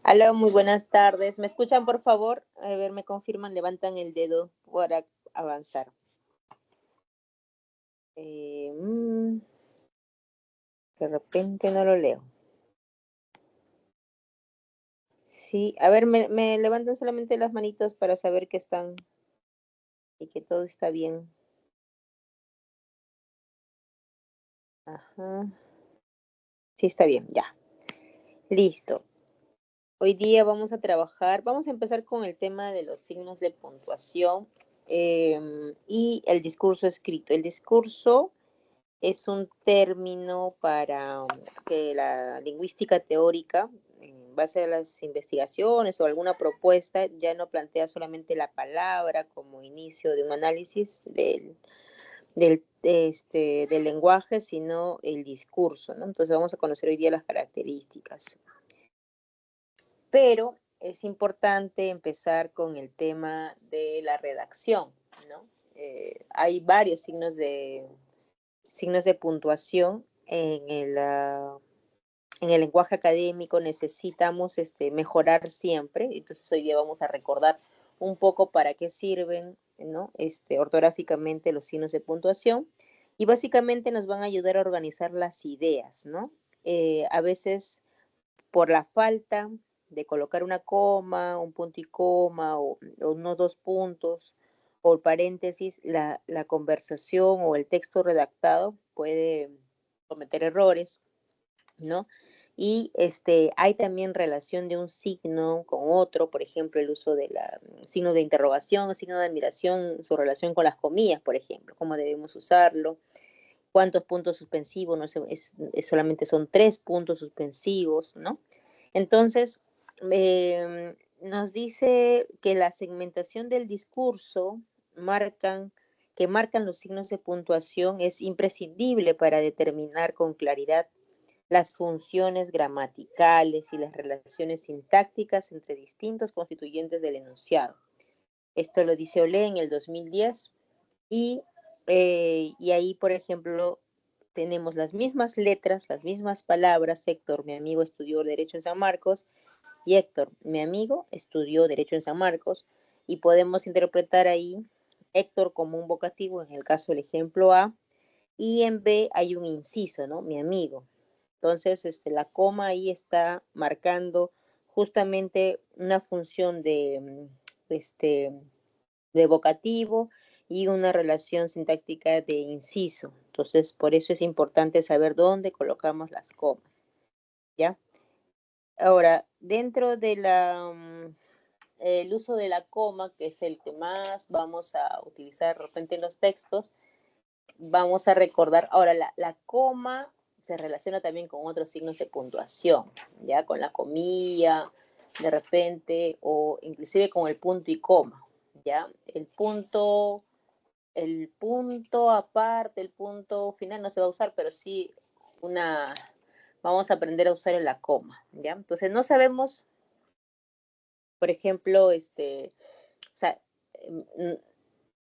Aló, muy buenas tardes. ¿Me escuchan, por favor? A ver, me confirman, levantan el dedo para avanzar. Eh, mm, de repente no lo leo. Sí, a ver, me levantan solamente las manitos para saber que están y que todo está bien. Ajá. Sí, está bien, ya. Listo. Hoy día vamos a trabajar, vamos a empezar con el tema de los signos de puntuación y el discurso escrito. El discurso es un término para que la lingüística teórica, en base a las investigaciones o alguna propuesta, ya no plantea solamente la palabra como inicio de un análisis del lenguaje, sino el discurso, ¿no? Entonces vamos a conocer hoy día las características. Pero es importante empezar con el tema de la redacción, ¿no? Hay varios signos de puntuación en el lenguaje académico. Necesitamos mejorar siempre. Entonces hoy día vamos a recordar un poco para qué sirven, ¿no? Ortográficamente los signos de puntuación, y básicamente nos van a ayudar a organizar las ideas, ¿no? A veces por la falta de colocar una coma, un punto y coma o unos dos puntos o el paréntesis, la conversación o el texto redactado puede cometer errores, ¿no? Y hay también relación de un signo con otro, por ejemplo, el uso del signo de interrogación, signo de admiración, su relación con las comillas, por ejemplo, cómo debemos usarlo, cuántos puntos suspensivos, no sé, solamente son 3 puntos suspensivos, ¿no? Entonces, nos dice que la segmentación del discurso que marcan los signos de puntuación es imprescindible para determinar con claridad las funciones gramaticales y las relaciones sintácticas entre distintos constituyentes del enunciado. Esto lo dice Olé en el 2010 y ahí, por ejemplo, tenemos las mismas letras, las mismas palabras. Héctor, mi amigo, estudió Derecho en San Marcos, y Héctor, mi amigo, estudió Derecho en San Marcos, y podemos interpretar ahí Héctor como un vocativo en el caso del ejemplo A, y en B hay un inciso, ¿no? Mi amigo. Entonces, la coma ahí está marcando justamente una función de vocativo y una relación sintáctica de inciso. Entonces, por eso es importante saber dónde colocamos las comas, ¿ya? Ahora, dentro de el uso de la coma, que es el que más vamos a utilizar de repente en los textos, vamos a recordar, ahora la coma se relaciona también con otros signos de puntuación, ya con la comilla, de repente, o inclusive con el punto y coma, ya. El punto aparte, el punto final no se va a usar, pero sí vamos a aprender a usar la coma, ¿ya? Entonces no sabemos, por ejemplo, o sea,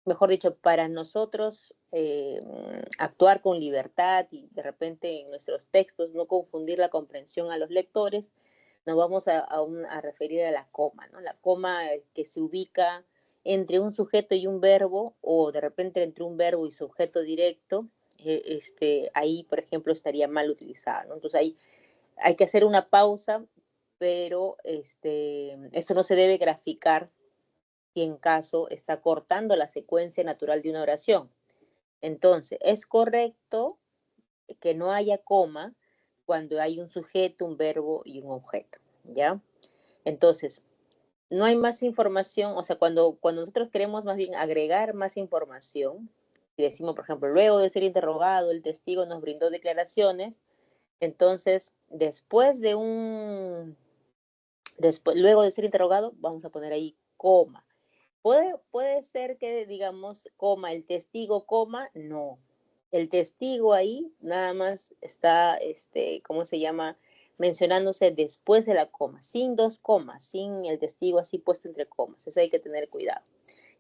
mejor dicho, para nosotros actuar con libertad y de repente en nuestros textos no confundir la comprensión a los lectores, nos vamos a referir a la coma, ¿no? La coma que se ubica entre un sujeto y un verbo, o de repente entre un verbo y sujeto directo, ahí, por ejemplo, estaría mal utilizada, ¿no? Entonces ahí hay que hacer una pausa, pero esto no se debe graficar si en caso está cortando la secuencia natural de una oración. Entonces, es correcto que no haya coma cuando hay un sujeto, un verbo y un objeto, ¿ya? Entonces, no hay más información, o sea, cuando nosotros queremos más bien agregar más información, y decimos, por ejemplo, luego de ser interrogado, el testigo nos brindó declaraciones, entonces, luego de ser interrogado, vamos a poner ahí coma. Puede ser que digamos, coma, el testigo, coma, no. El testigo ahí nada más está, ¿cómo se llama? Mencionándose después de la coma, sin dos comas, sin el testigo así puesto entre comas. Eso hay que tener cuidado.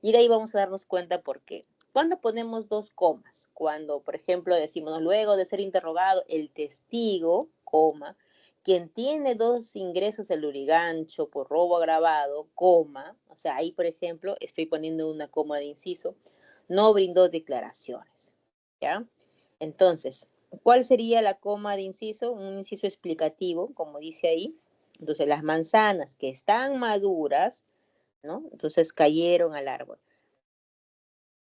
Y de ahí vamos a darnos cuenta por qué. ¿Cuándo ponemos dos comas? Cuando, por ejemplo, decimos, luego de ser interrogado, el testigo, coma, quien tiene dos ingresos del lurigancho por robo agravado, coma, o sea, ahí por ejemplo estoy poniendo una coma de inciso, no brindó declaraciones, ¿ya? Entonces, ¿cuál sería la coma de inciso? Un inciso explicativo, como dice ahí. Entonces, las manzanas que están maduras, ¿no? Entonces cayeron al árbol.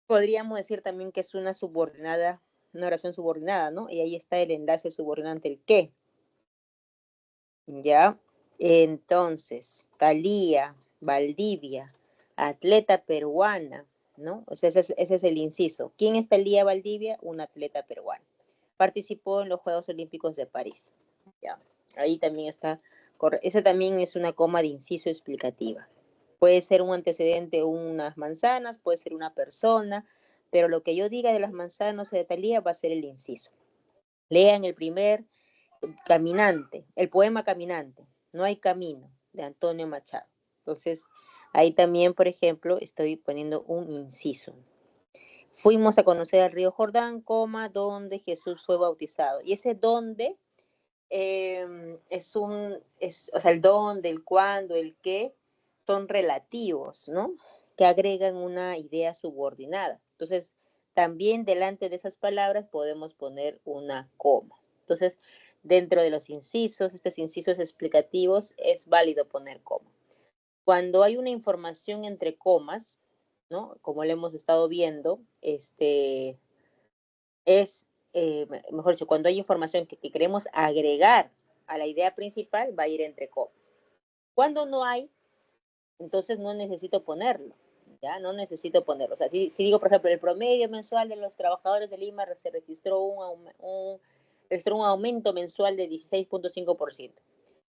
Podríamos decir también que es una subordinada, una oración subordinada, ¿no? Y ahí está el enlace subordinante, el qué. ¿Ya? Entonces, Thalía, Valdivia, atleta peruana, ¿no? O sea, ese es el inciso. ¿Quién es Thalía Valdivia? Una atleta peruana. Participó en los Juegos Olímpicos de París. ¿Ya? Ahí también está, esa también es una coma de inciso explicativa. Puede ser un antecedente, unas manzanas, puede ser una persona, pero lo que yo diga de las manzanas o de Thalía va a ser el inciso. Lean el primer Caminante, el poema Caminante, No hay camino, de Antonio Machado. Entonces, ahí también, por ejemplo, estoy poniendo un inciso. Fuimos a conocer el río Jordán, coma, donde Jesús fue bautizado. Y ese donde o sea, el dónde, el cuándo, el qué, son relativos, ¿no? Que agregan una idea subordinada. Entonces, también delante de esas palabras podemos poner una coma. Entonces, dentro de los incisos, estos incisos explicativos, es válido poner coma. Cuando hay una información entre comas, ¿no? Como lo hemos estado viendo, mejor dicho, cuando hay información que queremos agregar a la idea principal, va a ir entre comas. Cuando no hay, entonces no necesito ponerlo, ¿ya? No necesito ponerlo. O sea, si digo, por ejemplo, el promedio mensual de los trabajadores de Lima se registró un aumento mensual de 16.5%.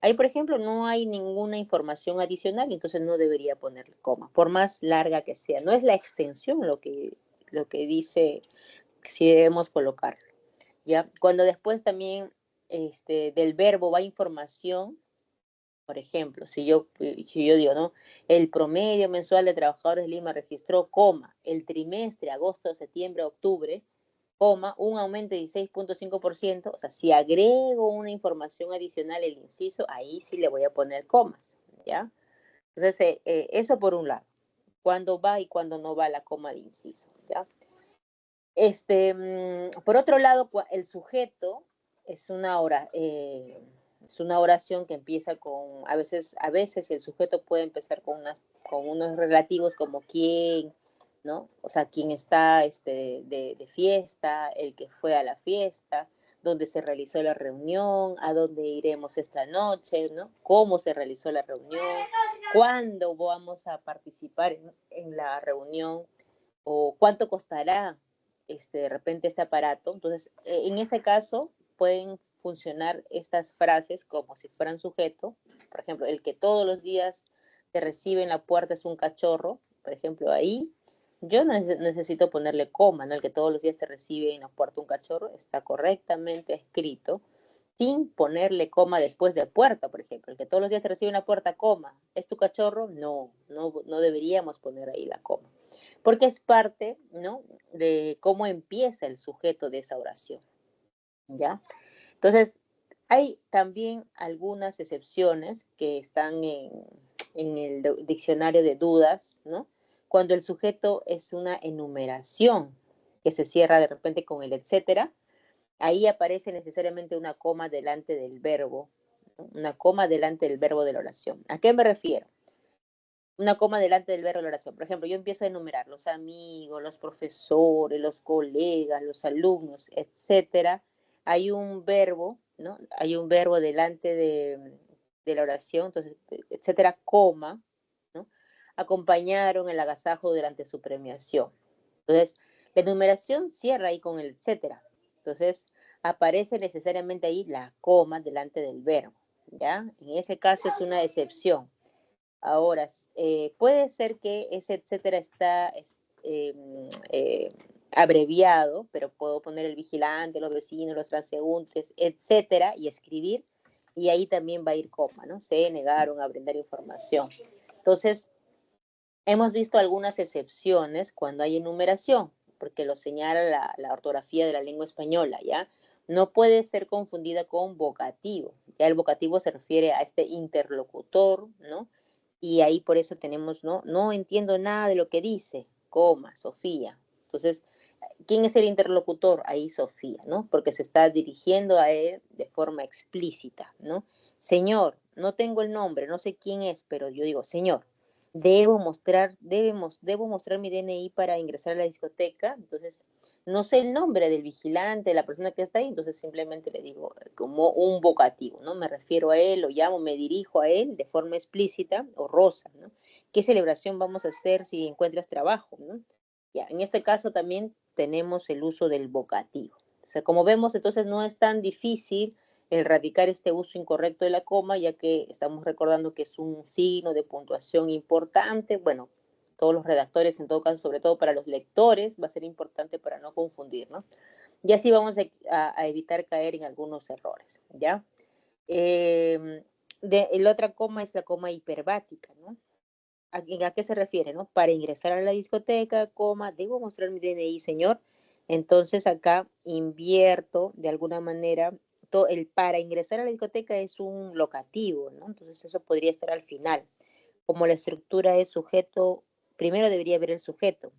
Ahí, por ejemplo, no hay ninguna información adicional, entonces no debería ponerle coma, por más larga que sea. No es la extensión lo que dice si debemos colocarlo. ¿Ya? Cuando después también del verbo va información, por ejemplo, si yo digo, ¿no? El promedio mensual de trabajadores de Lima registró, coma, el trimestre, agosto, septiembre, octubre, coma, un aumento de 16.5%, o sea, si agrego una información adicional, el inciso, ahí sí le voy a poner comas, ¿ya? Entonces, eso por un lado, cuando va y cuando no va la coma de inciso, ¿ya? Por otro lado, el sujeto es una oración que empieza con, a veces el sujeto puede empezar con unos relativos como quién, ¿no? O sea, quién está de fiesta, el que fue a la fiesta, dónde se realizó la reunión, a dónde iremos esta noche, ¿no? Cómo se realizó la reunión, cuándo vamos a participar en la reunión o cuánto costará de repente este aparato. Entonces, en ese caso pueden funcionar estas frases como si fueran sujeto. Por ejemplo, el que todos los días te recibe en la puerta es un cachorro. Por ejemplo, ahí yo no necesito ponerle coma, ¿no? El que todos los días te recibe en la puerta un cachorro está correctamente escrito sin ponerle coma después de puerta, por ejemplo. El que todos los días te recibe en la puerta, coma, ¿es tu cachorro? No deberíamos poner ahí la coma. Porque es parte, ¿no? De cómo empieza el sujeto de esa oración, ¿ya? Entonces, hay también algunas excepciones que están en el diccionario de dudas, ¿no? Cuando el sujeto es una enumeración que se cierra de repente con el etcétera, ahí aparece necesariamente una coma delante del verbo, ¿no? Una coma delante del verbo de la oración. ¿A qué me refiero? Una coma delante del verbo de la oración. Por ejemplo, yo empiezo a enumerar los amigos, los profesores, los colegas, los alumnos, etcétera. Hay un verbo, ¿no? Hay un verbo delante de la oración, entonces, etcétera, coma, ¿no? Acompañaron el agasajo durante su premiación. Entonces, la enumeración cierra ahí con el etcétera. Entonces, aparece necesariamente ahí la coma delante del verbo, ¿ya? En ese caso es una excepción. Ahora, puede ser que ese etcétera está abreviado, pero puedo poner el vigilante, los vecinos, los transeúntes, etcétera, y escribir, y ahí también va a ir coma, ¿no? Se negaron a brindar información. Entonces, hemos visto algunas excepciones cuando hay enumeración, porque lo señala la ortografía de la lengua española, ¿ya? No puede ser confundida con vocativo. Ya el vocativo se refiere a este interlocutor, ¿no? Y ahí por eso tenemos, ¿no? No entiendo nada de lo que dice, coma, Sofía. Entonces, ¿quién es el interlocutor? Ahí Sofía, ¿no? Porque se está dirigiendo a él de forma explícita, ¿no? Señor, no tengo el nombre, no sé quién es, pero yo digo, señor, debo mostrar mi DNI para ingresar a la discoteca. Entonces, no sé el nombre del vigilante, de la persona que está ahí, entonces simplemente le digo como un vocativo, ¿no? Me refiero a él, lo llamo, me dirijo a él de forma explícita o rosa, ¿no? ¿Qué celebración vamos a hacer si encuentras trabajo, ¿no? Ya, en este caso también tenemos el uso del vocativo. O sea, como vemos, entonces no es tan difícil erradicar este uso incorrecto de la coma, ya que estamos recordando que es un signo de puntuación importante. Bueno, todos los redactores, en todo caso, sobre todo para los lectores, va a ser importante para no confundir, ¿no? Y así vamos a evitar caer en algunos errores, ¿ya? La otra coma es la coma hiperbática, ¿no? ¿A qué se refiere, no? Para ingresar a la discoteca, coma, debo mostrar mi DNI, señor. Entonces acá invierto de alguna manera, el para ingresar a la discoteca es un locativo, ¿no? Entonces eso podría estar al final. Como la estructura es sujeto, primero debería haber el sujeto.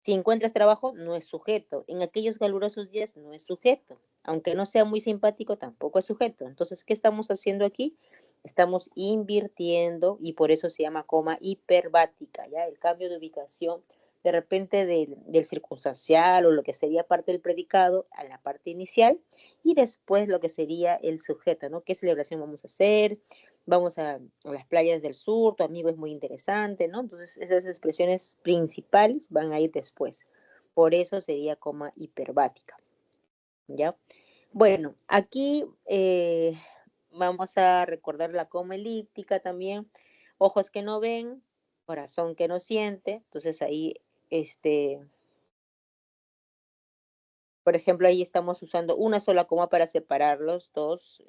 Si encuentras trabajo, no es sujeto. En aquellos calurosos días, no es sujeto. Aunque no sea muy simpático, tampoco es sujeto. Entonces, ¿qué estamos haciendo aquí? Estamos invirtiendo y por eso se llama coma hiperbática, ¿ya? El cambio de ubicación de repente del circunstancial o lo que sería parte del predicado a la parte inicial y después lo que sería el sujeto, ¿no? ¿Qué celebración vamos a hacer? Vamos a las playas del sur, tu amigo es muy interesante, ¿no? Entonces esas expresiones principales van a ir después. Por eso sería coma hiperbática, ¿ya? Bueno, aquí vamos a recordar la coma elíptica también. Ojos que no ven, corazón que no siente. Entonces ahí, por ejemplo, ahí estamos usando una sola coma para separar los dos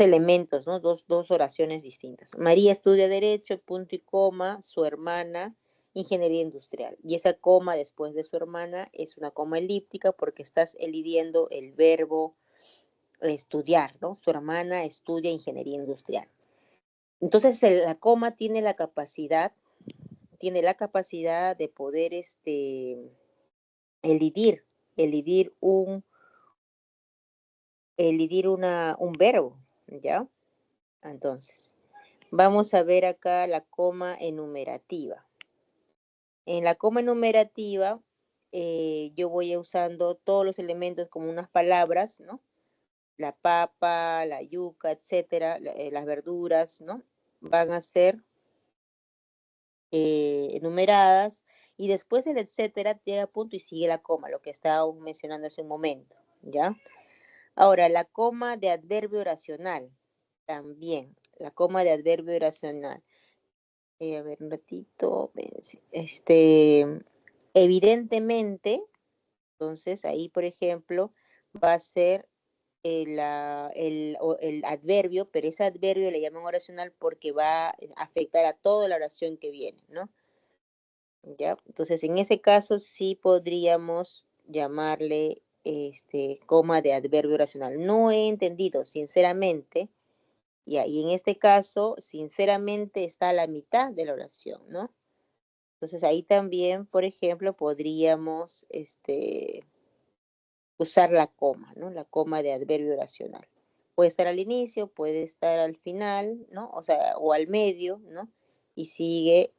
elementos, ¿no? Dos oraciones distintas. María estudia Derecho, punto y coma, su hermana, Ingeniería Industrial. Y esa coma después de su hermana es una coma elíptica porque estás elidiendo el verbo estudiar, ¿no? Su hermana estudia Ingeniería Industrial. Entonces, la coma tiene la capacidad de poder elidir, elidir un, un verbo, ¿ya? Entonces, vamos a ver acá la coma enumerativa. En la coma enumerativa, yo voy usando todos los elementos como unas palabras, ¿no? La papa, la yuca, etcétera, las verduras, ¿no? Van a ser enumeradas y después del etcétera llega punto y sigue la coma, lo que estaba mencionando hace un momento, ¿ya? Ahora, la coma de adverbio oracional, también, la coma de adverbio oracional. A ver, un ratito, evidentemente, entonces ahí, por ejemplo, va a ser el adverbio, pero ese adverbio le llaman oracional porque va a afectar a toda la oración que viene, ¿no? ¿Ya? Entonces, en ese caso sí podríamos llamarle coma de adverbio oracional. No he entendido, sinceramente, y en este caso, sinceramente, está a la mitad de la oración, ¿no? Entonces, ahí también, por ejemplo, podríamos usar la coma, ¿no? La coma de adverbio oracional. Puede estar al inicio, puede estar al final, ¿no? O sea, o al medio, ¿no? Y sigue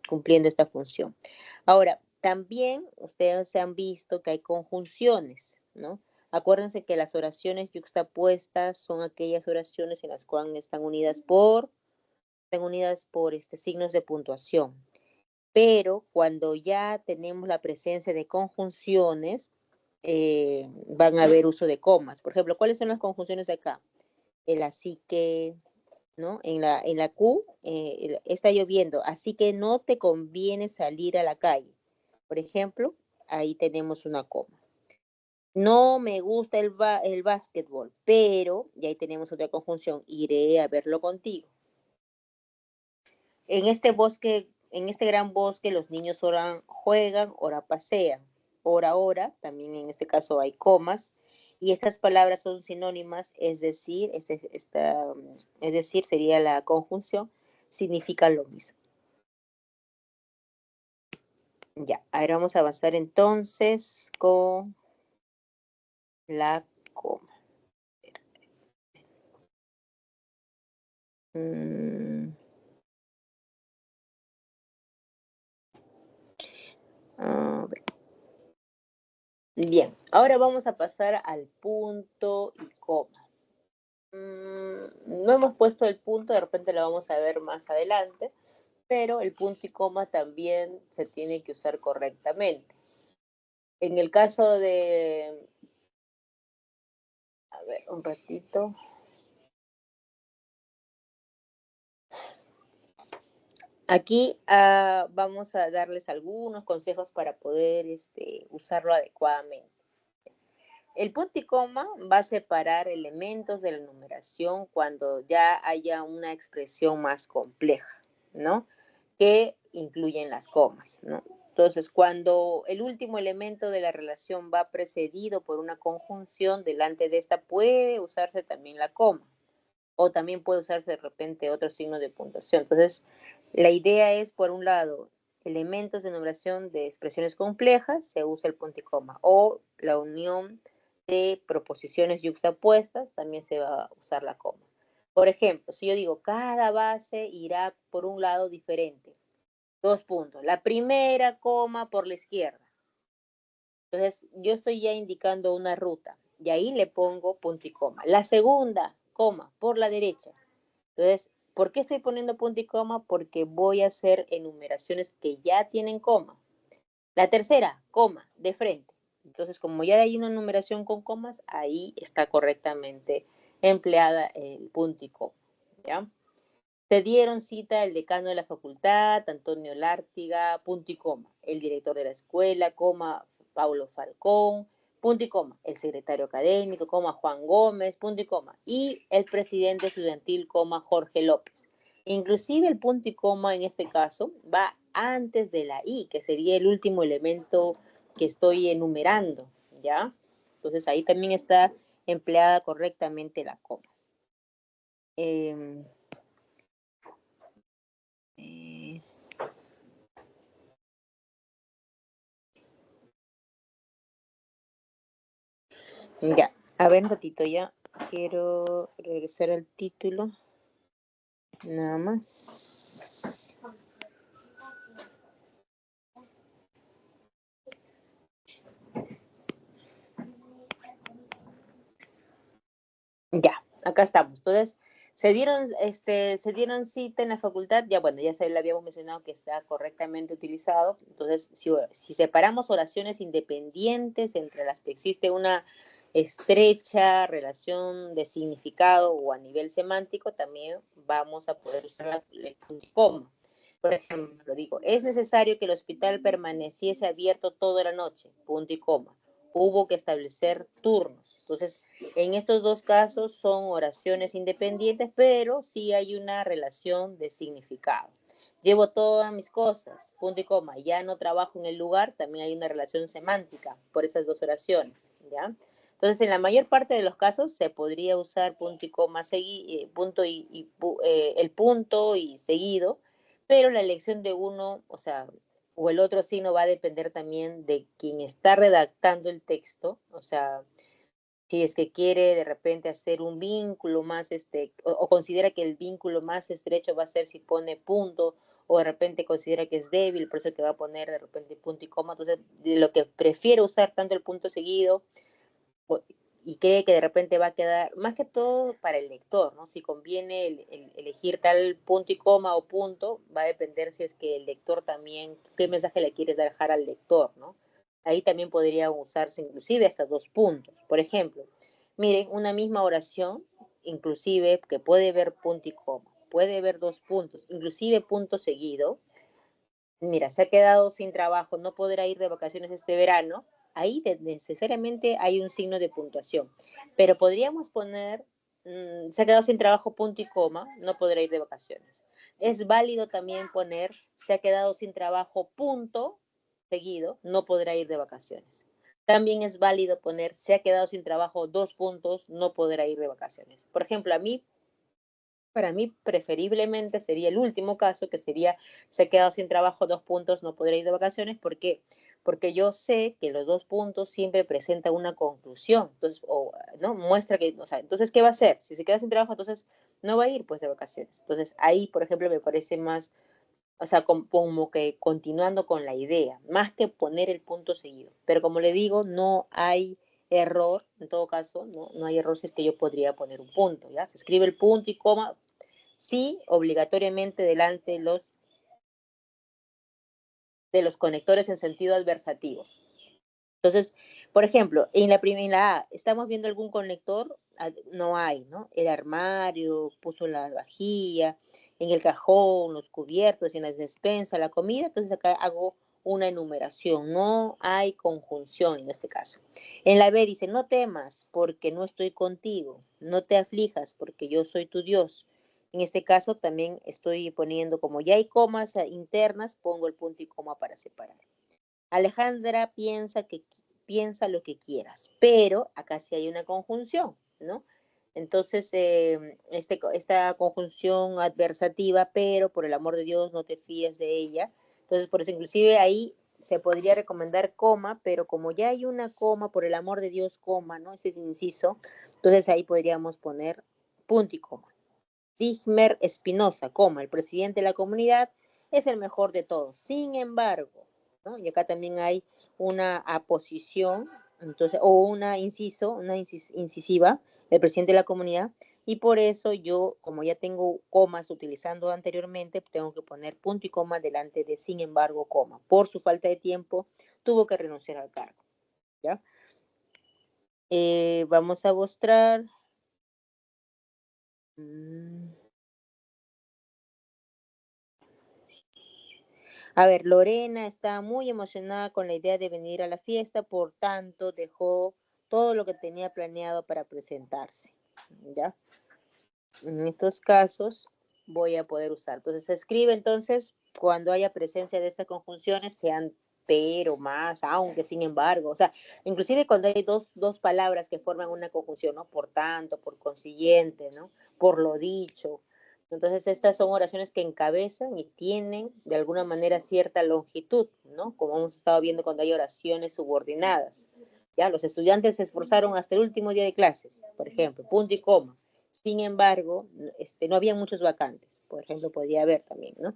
cumpliendo esta función. Ahora, también ustedes han visto que hay conjunciones, ¿no? Acuérdense que las oraciones yuxtapuestas son aquellas oraciones en las cuales están unidas por signos de puntuación. Pero cuando ya tenemos la presencia de conjunciones, van a haber uso de comas. Por ejemplo, ¿cuáles son las conjunciones de acá? El así que, ¿no? En la Q está lloviendo, así que no te conviene salir a la calle. Por ejemplo, ahí tenemos una coma. No me gusta el básquetbol, pero, y ahí tenemos otra conjunción, iré a verlo contigo. En este gran bosque, los niños ora juegan, ora pasean. hora, también en este caso hay comas, y estas palabras son sinónimas, es decir, sería la conjunción, significa lo mismo. Ya, ahora vamos a avanzar entonces con la coma. A ver. Bien, ahora vamos a pasar al punto y coma. No hemos puesto el punto, de repente lo vamos a ver más adelante, pero el punto y coma también se tiene que usar correctamente. En el caso de, a ver, un ratito. Aquí vamos a darles algunos consejos para poder usarlo adecuadamente. El punto y coma va a separar elementos de la numeración cuando ya haya una expresión más compleja, ¿no? Que incluyen las comas, ¿no? Entonces, cuando el último elemento de la relación va precedido por una conjunción, delante de esta puede usarse también la coma, o también puede usarse de repente otro signo de puntuación. Entonces, la idea es, por un lado, elementos de numeración de expresiones complejas, se usa el punto y coma, o la unión de proposiciones yuxtapuestas, también se va a usar la coma. Por ejemplo, si yo digo, cada base irá por un lado diferente, 2 puntos. La primera coma por la izquierda. Entonces, yo estoy ya indicando una ruta y ahí le pongo punto y coma. La segunda, coma, por la derecha. Entonces, ¿por qué estoy poniendo punto y coma? Porque voy a hacer enumeraciones que ya tienen coma. La tercera, coma, de frente. Entonces, como ya hay una numeración con comas, ahí está correctamente empleada el punto y coma. ¿Ya? Se dieron cita el decano de la facultad, Antonio Lártiga, punto y coma. El director de la escuela, coma, Paulo Falcón, punto y coma. El secretario académico, coma, Juan Gómez, punto y coma. Y el presidente estudiantil, coma, Jorge López. Inclusive el punto y coma en este caso va antes de la I, que sería el último elemento que estoy enumerando, ¿ya? Entonces ahí también está empleada correctamente la coma. Ya, a ver un ratito, ya quiero regresar al título, nada más. Ya, acá estamos. Entonces, se dieron cita en la facultad, ya bueno, ya se le habíamos mencionado que está correctamente utilizado. Entonces, si separamos oraciones independientes entre las que existe una estrecha relación de significado o a nivel semántico, también vamos a poder usar el punto y coma. Por ejemplo, digo, es necesario que el hospital permaneciese abierto toda la noche, punto y coma. Hubo que establecer turnos. Entonces, en estos dos casos son oraciones independientes, pero sí hay una relación de significado. Llevo todas mis cosas, punto y coma, ya no trabajo en el lugar, también hay una relación semántica por esas dos oraciones, ¿ya? Entonces, en la mayor parte de los casos se podría usar punto y coma, el punto y seguido, pero la elección de uno, o sea, o el otro signo va a depender también de quien está redactando el texto, o sea, si es que quiere de repente hacer un vínculo más, o considera que el vínculo más estrecho va a ser si pone punto, o de repente considera que es débil, por eso que va a poner de repente punto y coma. Entonces, lo que prefiere usar tanto el punto seguido y cree que de repente va a quedar, más que todo para el lector, ¿no? Si conviene elegir tal punto y coma o punto, va a depender si es que el lector también, qué mensaje le quieres dejar al lector, ¿no? Ahí también podría usarse inclusive hasta 2 puntos. Por ejemplo, miren, una misma oración, inclusive que puede ver punto y coma, puede ver 2 puntos, inclusive punto seguido. Mira, se ha quedado sin trabajo, no podrá ir de vacaciones este verano. Ahí necesariamente hay un signo de puntuación. Pero podríamos poner, se ha quedado sin trabajo, punto y coma, no podrá ir de vacaciones. Es válido también poner, se ha quedado sin trabajo, punto, seguido, no podrá ir de vacaciones. También es válido poner, se ha quedado sin trabajo, 2 puntos, no podrá ir de vacaciones. Por ejemplo, para mí, preferiblemente sería el último caso, que sería, se ha quedado sin trabajo, 2 puntos, no podrá ir de vacaciones. ¿Por qué? Porque yo sé que los 2 puntos siempre presentan una conclusión. Entonces, ¿no? Muestra que, o sea, entonces, ¿qué va a hacer? Si se queda sin trabajo, entonces no va a ir, pues, de vacaciones. Entonces, ahí, por ejemplo, me parece más, o sea, como que continuando con la idea, más que poner el punto seguido. Pero como le digo, no hay error, en todo caso, no hay error si es que yo podría poner un punto, ¿ya? Se escribe el punto y coma, sí, obligatoriamente delante de los conectores en sentido adversativo. Entonces, por ejemplo, en la A, ¿estamos viendo algún conector? No hay, ¿no? El armario, puso la vajilla, en el cajón, los cubiertos, en la despensa, la comida. Entonces acá hago una enumeración. No hay conjunción en este caso. En la B dice, no temas porque no estoy contigo. No te aflijas porque yo soy tu Dios. En este caso también estoy poniendo, como ya hay comas internas, pongo el punto y coma para separar. Alejandra piensa lo que quieras, pero acá sí hay una conjunción, ¿no? Entonces, esta conjunción adversativa, pero por el amor de Dios no te fíes de ella. Entonces, por eso inclusive ahí se podría recomendar coma, pero como ya hay una coma, por el amor de Dios, coma, ¿no? Ese es inciso, entonces ahí podríamos poner punto y coma. Dismer Espinosa, coma, el presidente de la comunidad es el mejor de todos. Sin embargo, ¿no? Y acá también hay una aposición, entonces, o una inciso, una incisiva, el presidente de la comunidad, y por eso yo, como ya tengo comas utilizando anteriormente, tengo que poner punto y coma delante de sin embargo, coma. Por su falta de tiempo, tuvo que renunciar al cargo. ¿Ya? Vamos a mostrar. A ver, Lorena está muy emocionada con la idea de venir a la fiesta, por tanto dejó todo lo que tenía planeado para presentarse. ¿Ya? En estos casos voy a poder usar. Entonces se escribe entonces cuando haya presencia de estas conjunciones, sean pero, más, aunque, sin embargo. O sea, inclusive cuando hay dos palabras que forman una conjunción, ¿no? Por tanto, por consiguiente, ¿no? Por lo dicho. Entonces, estas son oraciones que encabezan y tienen de alguna manera cierta longitud, ¿no? Como hemos estado viendo cuando hay oraciones subordinadas. Ya, los estudiantes se esforzaron hasta el último día de clases, por ejemplo, punto y coma. Sin embargo, no había muchos vacantes, por ejemplo, podría haber también, ¿no?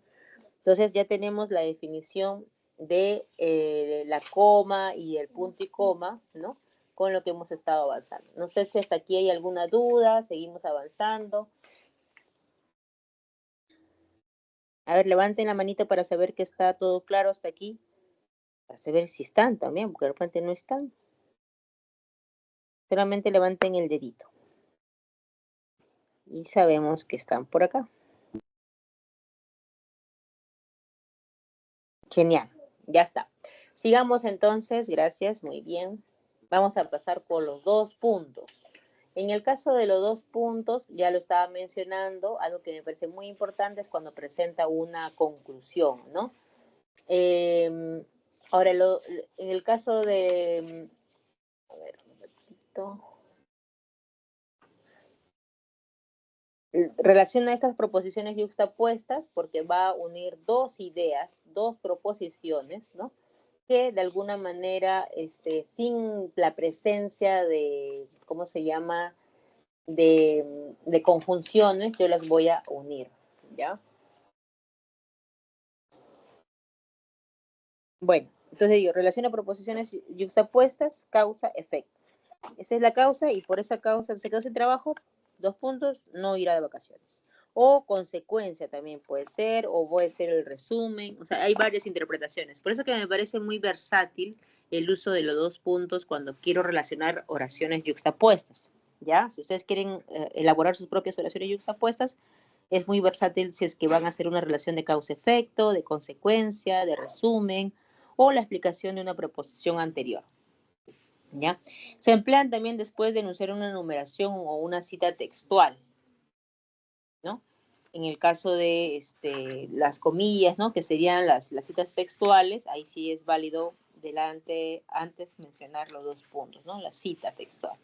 Entonces ya tenemos la definición de la coma y el punto y coma, ¿no? Con lo que hemos estado avanzando. No sé si hasta aquí hay alguna duda, seguimos avanzando. A ver, levanten la manita para saber que está todo claro hasta aquí. Para saber si están también, porque de repente no están. Solamente levanten el dedito. Y sabemos que están por acá. Genial, ya está. Sigamos entonces, gracias, muy bien. Vamos a pasar por los 2 puntos. En el caso de los 2 puntos, ya lo estaba mencionando, algo que me parece muy importante es cuando presenta una conclusión, ¿no? Ahora, en el caso de, a ver, un ratito. Relaciona estas proposiciones yuxtapuestas porque va a unir 2 ideas, 2 proposiciones, ¿no? Que de alguna manera, sin la presencia de, ¿cómo se llama? De conjunciones, yo las voy a unir, ¿ya? Bueno, entonces digo, relaciona proposiciones yuxtapuestas, causa, efecto. Esa es la causa y por esa causa se quedó sin trabajo, 2 puntos, no irá de vacaciones. O consecuencia también puede ser, o puede ser el resumen, o sea, hay varias interpretaciones. Por eso que me parece muy versátil el uso de los 2 puntos cuando quiero relacionar oraciones yuxtapuestas, ¿ya? Si ustedes quieren elaborar sus propias oraciones yuxtapuestas, es muy versátil si es que van a hacer una relación de causa-efecto, de consecuencia, de resumen, o la explicación de una proposición anterior. ¿Ya? Se emplean también después de enunciar una numeración o una cita textual, ¿no? En el caso de las comillas, ¿no? Que serían las citas textuales, ahí sí es válido antes mencionar los 2 puntos, ¿no? La cita textual.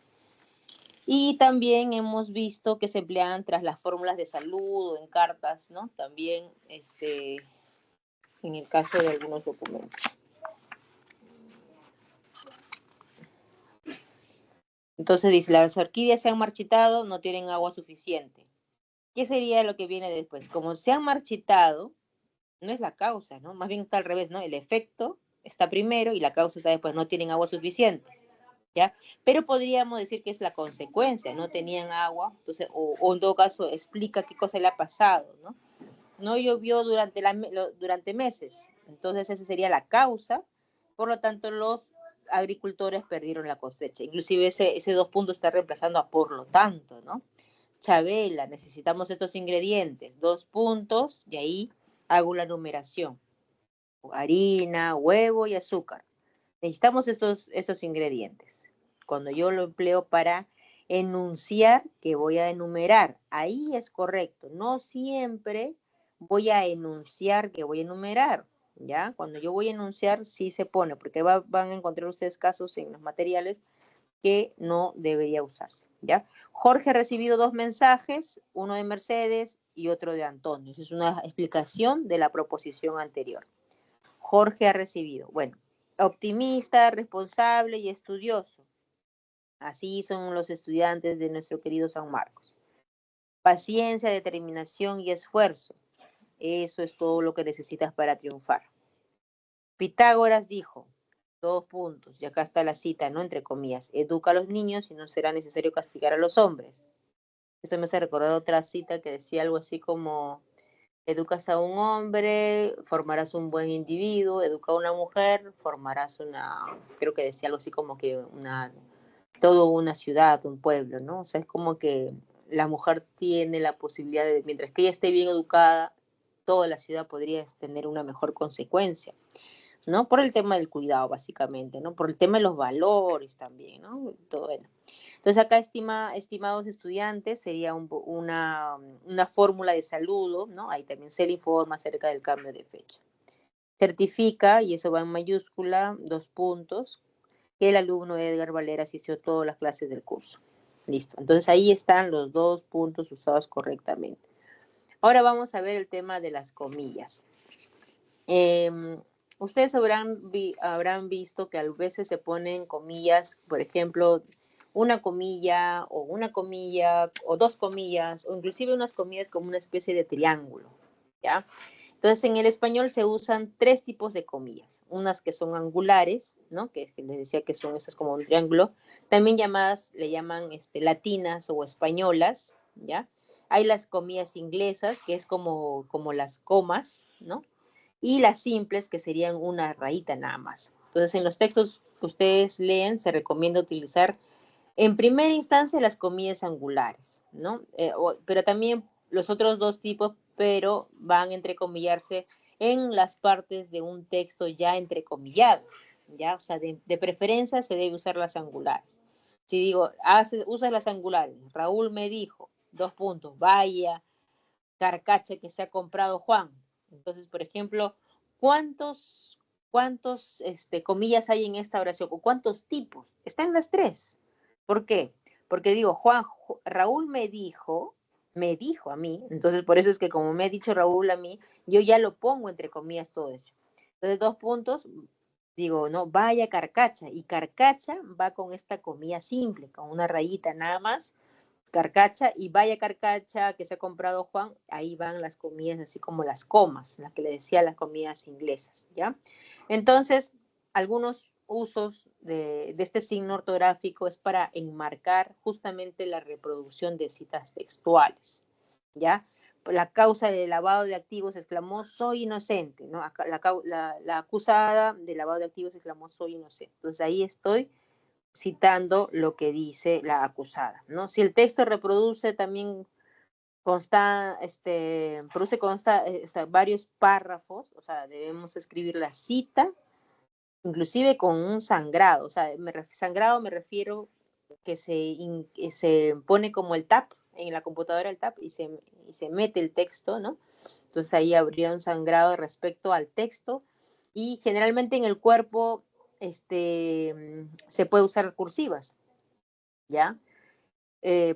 Y también hemos visto que se emplean tras las fórmulas de salud o en cartas, ¿no? También en el caso de algunos documentos. Entonces dice, las orquídeas se han marchitado, no tienen agua suficiente. ¿Qué sería lo que viene después? Como se han marchitado, no es la causa, ¿no? Más bien está al revés, ¿no? El efecto está primero y la causa está después, no tienen agua suficiente, ¿ya? Pero podríamos decir que es la consecuencia, no tenían agua, entonces, o en todo caso explica qué cosa le ha pasado, ¿no? No llovió durante meses, entonces esa sería la causa, por lo tanto los agricultores perdieron la cosecha, inclusive ese 2 puntos está reemplazando a por lo tanto, ¿no? Chabela, necesitamos estos ingredientes, 2 puntos, y ahí hago la numeración. Harina, huevo y azúcar. Necesitamos estos ingredientes. Cuando yo lo empleo para enunciar, que voy a enumerar, ahí es correcto. No siempre voy a enunciar que voy a enumerar, ¿ya? Cuando yo voy a enunciar, sí se pone, porque van a encontrar ustedes casos en los materiales que no debería usarse, ¿ya? Jorge ha recibido 2 mensajes, uno de Mercedes y otro de Antonio. Es una explicación de la proposición anterior. Jorge ha recibido, bueno, optimista, responsable y estudioso. Así son los estudiantes de nuestro querido San Marcos. Paciencia, determinación y esfuerzo. Eso es todo lo que necesitas para triunfar. Pitágoras dijo, 2 puntos, y acá está la cita, ¿no? Entre comillas, educa a los niños y no será necesario castigar a los hombres. Esto me hace recordar otra cita que decía algo así como, educas a un hombre, formarás un buen individuo, educa a una mujer, formarás creo que decía algo así como que todo una ciudad, un pueblo, ¿no? O sea, es como que la mujer tiene la posibilidad de, mientras que ella esté bien educada, toda la ciudad podría tener una mejor consecuencia, ¿no? Por el tema del cuidado, básicamente, ¿no? Por el tema de los valores también, ¿no? Todo, bueno. Entonces acá, estimados estudiantes, sería una fórmula de saludo, ¿no? Ahí también se le informa acerca del cambio de fecha. Certifica, y eso va en mayúscula, 2 puntos, que el alumno Edgar Valera asistió a todas las clases del curso. Listo. Entonces ahí están los 2 puntos usados correctamente. Ahora vamos a ver el tema de las comillas. Ustedes habrán visto que a veces se ponen comillas, por ejemplo, una comilla o 2 comillas, o inclusive unas comillas como una especie de triángulo, ¿ya? Entonces, en el español se usan 3 tipos de comillas, unas que son angulares, ¿no? Que les decía que son estas como un triángulo, también le llaman latinas o españolas, ¿ya? Hay las comillas inglesas, que es como las comas, ¿no? Y las simples, que serían una rayita nada más. Entonces, en los textos que ustedes leen, se recomienda utilizar en primera instancia las comillas angulares, ¿no? Pero también los otros 2 tipos, pero van a entrecomillarse en las partes de un texto ya entrecomillado, ¿ya? O sea, de preferencia se debe usar las angulares. Si digo, usas las angulares, Raúl me dijo, 2 puntos, vaya carcacha que se ha comprado Juan. Entonces, por ejemplo, ¿cuántos comillas hay en esta oración? ¿O cuántos tipos? Están las 3. ¿Por qué? Porque digo, Raúl me dijo a mí, entonces por eso es que como me ha dicho Raúl a mí, yo ya lo pongo entre comillas todo eso. Entonces, 2 puntos, digo, no, vaya carcacha, y carcacha va con esta comilla simple, con una rayita nada más, carcacha, y vaya carcacha que se ha comprado Juan, ahí van las comillas así como las comas, las que le decía las comillas inglesas, ¿ya? Entonces, algunos usos de este signo ortográfico es para enmarcar justamente la reproducción de citas textuales, ¿ya? La causa del lavado de activos exclamó, soy inocente, ¿no? La acusada del lavado de activos exclamó, soy inocente. Entonces ahí estoy citando lo que dice la acusada, ¿no? Si el texto reproduce también varios párrafos, o sea, debemos escribir la cita, inclusive con un sangrado, o sea, sangrado me refiero que se pone como el tap, en la computadora el tab y se mete el texto, ¿no? Entonces ahí habría un sangrado respecto al texto y generalmente en el cuerpo se puede usar cursivas, ¿ya?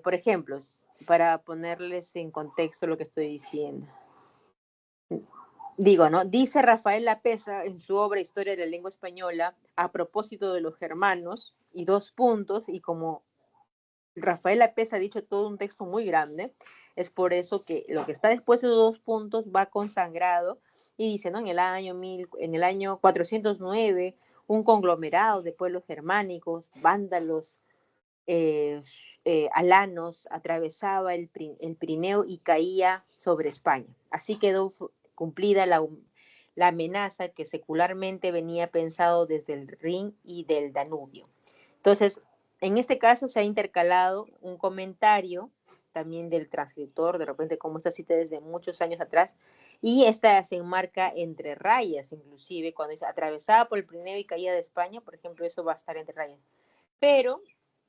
Por ejemplo, para ponerles en contexto lo que estoy diciendo. Digo, ¿no? Dice Rafael Lapesa en su obra Historia de la Lengua Española, a propósito de los germanos, y dos puntos, y como Rafael Lapesa ha dicho todo un texto muy grande, es por eso que lo que está después de los dos puntos va consagrado, y dice, ¿no? En el año 409, un conglomerado de pueblos germánicos, vándalos, alanos, atravesaba el Pirineo y caía sobre España. Así quedó cumplida la amenaza que secularmente venía pensado desde el Rin y del Danubio. Entonces, en este caso se ha intercalado un comentario también del transcriptor, de repente como esta cita desde muchos años atrás, y esta se enmarca entre rayas, inclusive, cuando dice atravesada por el Pirineo y caída de España, por ejemplo, eso va a estar entre rayas. Pero,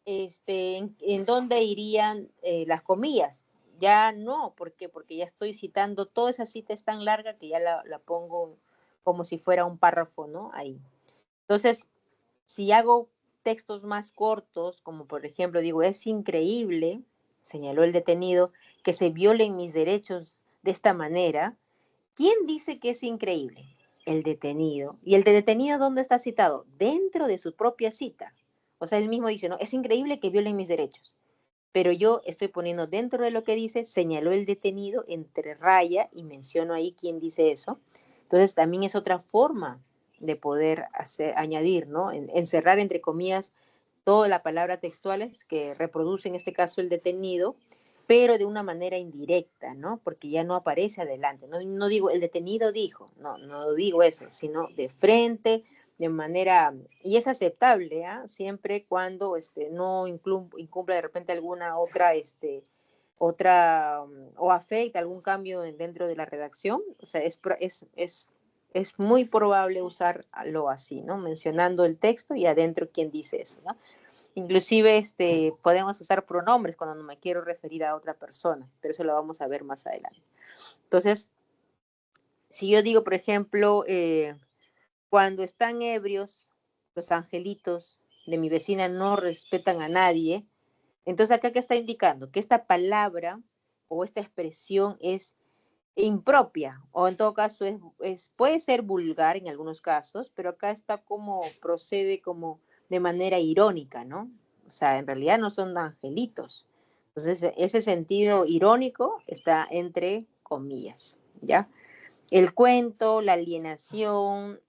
¿en dónde irían las comillas? Ya no, ¿por qué? Porque ya estoy citando, toda esa cita es tan larga que ya la pongo como si fuera un párrafo, ¿no? Ahí. Entonces, si hago textos más cortos, como por ejemplo digo, es increíble, señaló el detenido, que se violen mis derechos de esta manera, ¿quién dice que es increíble? El detenido. ¿Y el detenido dónde está citado? Dentro de su propia cita. O sea, él mismo dice, no, es increíble que violen mis derechos. Pero yo estoy poniendo dentro de lo que dice, señaló el detenido entre raya y menciono ahí quién dice eso. Entonces también es otra forma de poder añadir, ¿no? Encerrar entre comillas toda la palabra textuales que reproduce en este caso el detenido, pero de una manera indirecta, ¿no? Porque ya no aparece adelante. No, no digo el detenido dijo, no, no digo eso, sino de frente, de manera, y es aceptable, ¿eh? Siempre cuando no incumple de repente alguna otra o afecta algún cambio dentro de la redacción, o sea, es muy probable usarlo así, ¿no? Mencionando el texto y adentro quién dice eso, ¿no? Inclusive podemos usar pronombres cuando no me quiero referir a otra persona, pero eso lo vamos a ver más adelante. Entonces, si yo digo, por ejemplo, cuando están ebrios, los angelitos de mi vecina no respetan a nadie, entonces acá, ¿qué está indicando? Que esta palabra o esta expresión es impropia, o en todo caso puede ser vulgar en algunos casos, pero acá está como, procede como de manera irónica, ¿no? O sea, en realidad no son angelitos. Entonces, ese sentido irónico está entre comillas, ¿ya? El cuento, la alienación,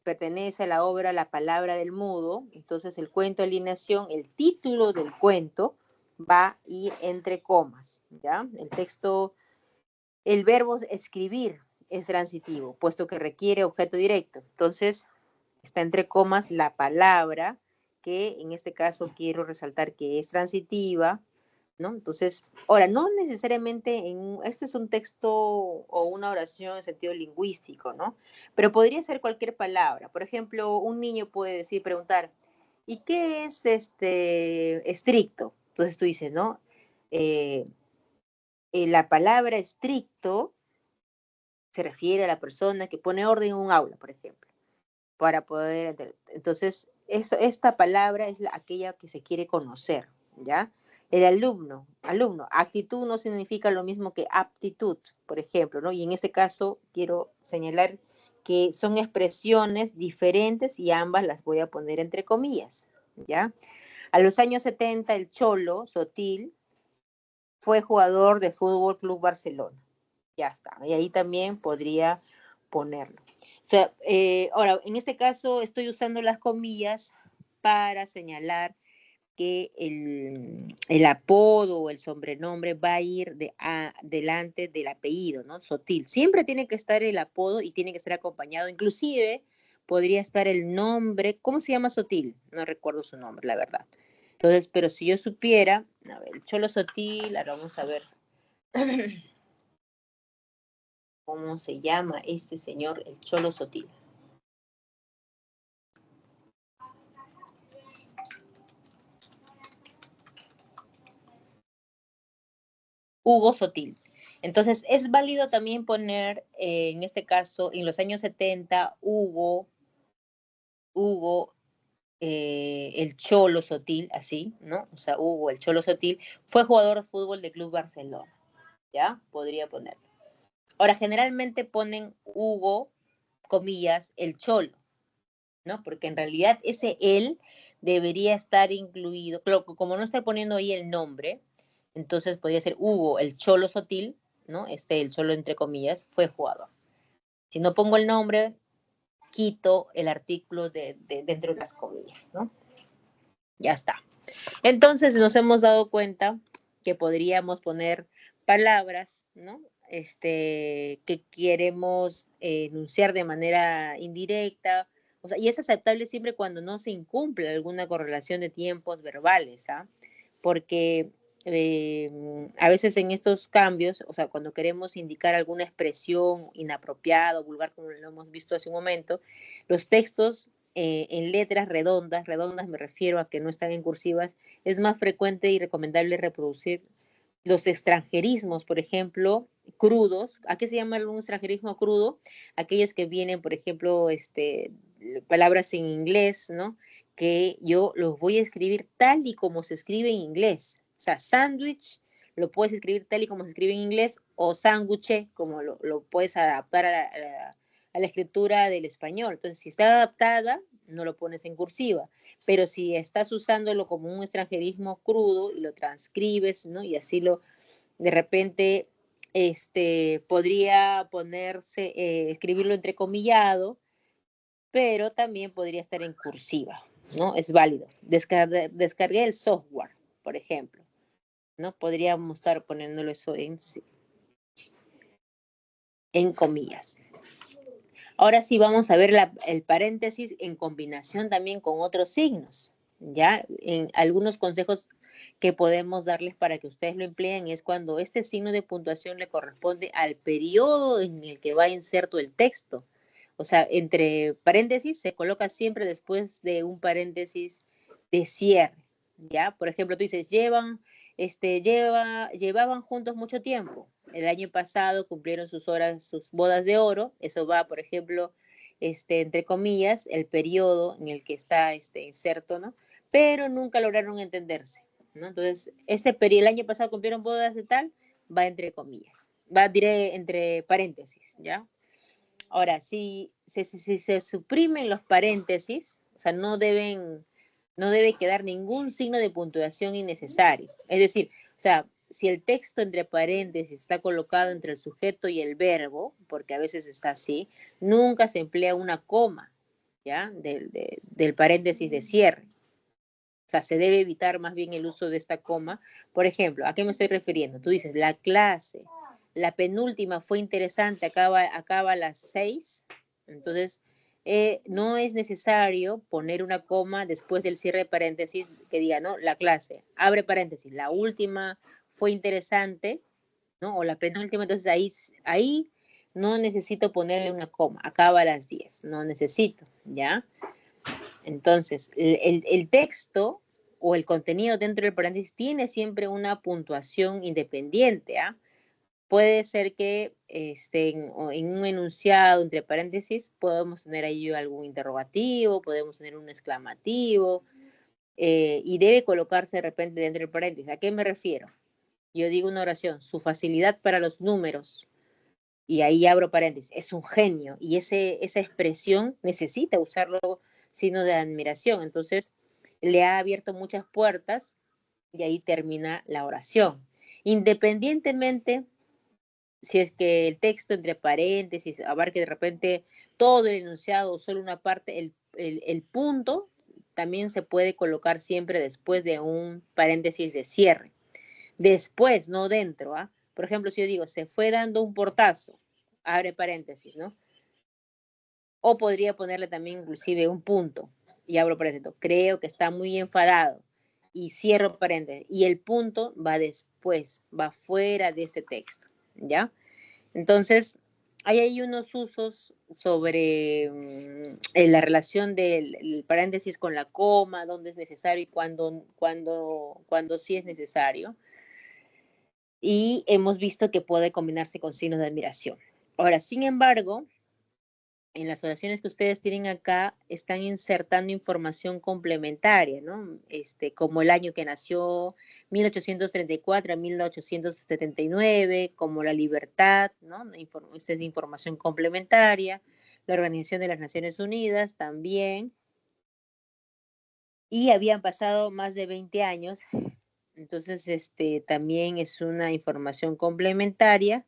pertenece a la obra La palabra del mudo. Entonces, el cuento, alienación, el título del cuento va a ir entre comas, ¿ya? El texto, el verbo escribir es transitivo, puesto que requiere objeto directo. Entonces, está entre comas la palabra, que en este caso quiero resaltar que es transitiva, ¿no? Entonces, ahora, no necesariamente este es un texto o una oración en sentido lingüístico, ¿no? Pero podría ser cualquier palabra. Por ejemplo, un niño puede decir, preguntar, ¿y qué es estricto? Entonces tú dices, ¿no? Eh, la palabra estricto se refiere a la persona que pone orden en un aula, por ejemplo, para poder, entonces, esta palabra es aquella que se quiere conocer, ¿ya? El alumno, actitud no significa lo mismo que aptitud, por ejemplo, ¿no? Y en este caso quiero señalar que son expresiones diferentes y ambas las voy a poner entre comillas, ¿ya? A los años 70, el Cholo Sotil fue jugador de Fútbol Club Barcelona. Ya está. Y ahí también podría ponerlo. O sea, ahora, en este caso estoy usando las comillas para señalar que el apodo o el sobrenombre va a ir delante del apellido, ¿no? Sotil. Siempre tiene que estar el apodo y tiene que ser acompañado. Inclusive podría estar el nombre. ¿Cómo se llama Sotil? No recuerdo su nombre, la verdad. Entonces, pero si yo supiera, a ver, el Cholo Sotil, ahora vamos a ver cómo se llama este señor, el Cholo Sotil. Hugo Sotil. Entonces, es válido también poner, en este caso, en los años 70, Hugo el Cholo Sotil, así, ¿no? O sea, Hugo el Cholo Sotil fue jugador de fútbol del Club Barcelona, ¿ya? Podría poner. Ahora, generalmente ponen Hugo, comillas, el Cholo, ¿no? Porque en realidad ese él debería estar incluido, claro, como no está poniendo ahí el nombre, entonces podría ser Hugo, el Cholo Sotil, ¿no? El Cholo entre comillas, fue jugador. Si no pongo el nombre, quito el artículo dentro de las comillas, ¿no? Ya está. Entonces nos hemos dado cuenta que podríamos poner palabras, ¿no? Que queremos enunciar de manera indirecta, o sea, y es aceptable siempre cuando no se incumple alguna correlación de tiempos verbales, ¿ah? Porque a veces en estos cambios, o sea, cuando queremos indicar alguna expresión inapropiada o vulgar, como lo hemos visto hace un momento, los textos en letras redondas, redondas me refiero a que no están en cursivas, es más frecuente y recomendable reproducir los extranjerismos, por ejemplo, crudos. ¿A qué se llama un extranjerismo crudo? Aquellos que vienen, por ejemplo, palabras en inglés, ¿no? Que yo los voy a escribir tal y como se escribe en inglés. O sea, sándwich lo puedes escribir tal y como se escribe en inglés, o sándwich, como lo puedes adaptar a la escritura del español. Entonces, si está adaptada, no lo pones en cursiva. Pero si estás usándolo como un extranjerismo crudo y lo transcribes, ¿no? Y así de repente, podría ponerse, escribirlo entrecomillado, pero también podría estar en cursiva, ¿no? Es válido. Descargué el software, por ejemplo, ¿no? Podríamos estar poniéndolo eso en comillas. Ahora sí vamos a ver el paréntesis en combinación también con otros signos, ¿ya? En algunos consejos que podemos darles para que ustedes lo empleen es cuando este signo de puntuación le corresponde al periodo en el que va inserto el texto. O sea, entre paréntesis se coloca siempre después de un paréntesis de cierre, ¿ya? Por ejemplo, tú dices, llevaban juntos mucho tiempo. El año pasado cumplieron sus horas, sus bodas de oro. Eso va, por ejemplo, entre comillas, el periodo en el que está inserto, ¿no? Pero nunca lograron entenderse, ¿no? Entonces, el año pasado cumplieron bodas de tal, va entre comillas, diré entre paréntesis, ¿ya? Ahora, si se suprimen los paréntesis, o sea, no debe quedar ningún signo de puntuación innecesario. Es decir, o sea, si el texto entre paréntesis está colocado entre el sujeto y el verbo, porque a veces está así, nunca se emplea una coma, ¿ya? Del paréntesis de cierre. O sea, se debe evitar más bien el uso de esta coma. Por ejemplo, ¿a qué me estoy refiriendo? Tú dices, la clase, la penúltima fue interesante, acaba a las 6. Entonces, no es necesario poner una coma después del cierre de paréntesis que diga, ¿no? La clase, abre paréntesis, la última fue interesante, ¿no? O la penúltima, entonces ahí no necesito ponerle una coma, acaba a las 10, no necesito, ¿ya? Entonces, el texto o el contenido dentro del paréntesis tiene siempre una puntuación independiente, ¿ah? Puede ser que en un enunciado entre paréntesis podemos tener ahí algún interrogativo, podemos tener un exclamativo, y debe colocarse de repente dentro del paréntesis. ¿A qué me refiero? Yo digo una oración, su facilidad para los números, y ahí abro paréntesis, es un genio, y esa expresión necesita usarlo signo de admiración. Entonces, le ha abierto muchas puertas y ahí termina la oración. Independientemente si es que el texto entre paréntesis abarque de repente todo el enunciado o solo una parte, el punto también se puede colocar siempre después de un paréntesis de cierre. Después, no dentro, ¿ah? Por ejemplo, si yo digo, se fue dando un portazo, abre paréntesis, ¿no? O podría ponerle también inclusive un punto y abro paréntesis. Creo que está muy enfadado y cierro paréntesis. Y el punto va después, va fuera de este texto, ¿ya? Entonces, hay ahí unos usos sobre la relación del paréntesis con la coma, dónde es necesario y cuándo sí es necesario. y hemos visto que puede combinarse con signos de admiración. Ahora, sin embargo, en las oraciones que ustedes tienen acá, están insertando información complementaria, ¿no? Como el año que nació, 1834 a 1879, como la libertad, ¿no? Esta es información complementaria. La Organización de las Naciones Unidas también. Y habían pasado más de 20 años, entonces también es una información complementaria.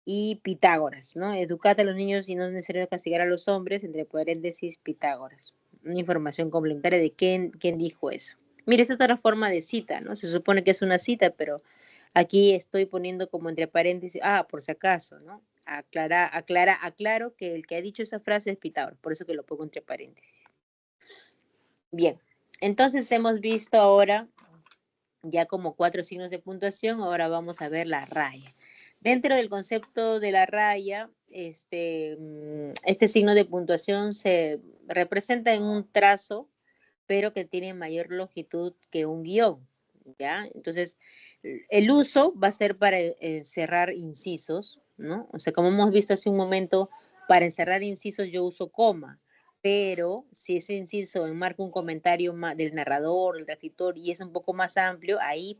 Y Pitágoras, ¿no? Educad a los niños y no es necesario castigar a los hombres, entre paréntesis, Pitágoras. Una información complementaria de quién dijo eso. Mire, esta es otra forma de cita, ¿no? Se supone que es una cita, pero aquí estoy poniendo como entre paréntesis, por si acaso, ¿no? Aclaro que el que ha dicho esa frase es Pitágoras, por eso que lo pongo entre paréntesis. Bien, entonces hemos visto ahora ya como 4 signos de puntuación, ahora vamos a ver la raya. Dentro del concepto de la raya, este signo de puntuación se representa en un trazo, pero que tiene mayor longitud que un guión, ¿ya? Entonces, el uso va a ser para cerrar incisos, ¿no? O sea, como hemos visto hace un momento, para encerrar incisos yo uso coma, pero si ese inciso enmarca un comentario del narrador, del escritor, y es un poco más amplio, ahí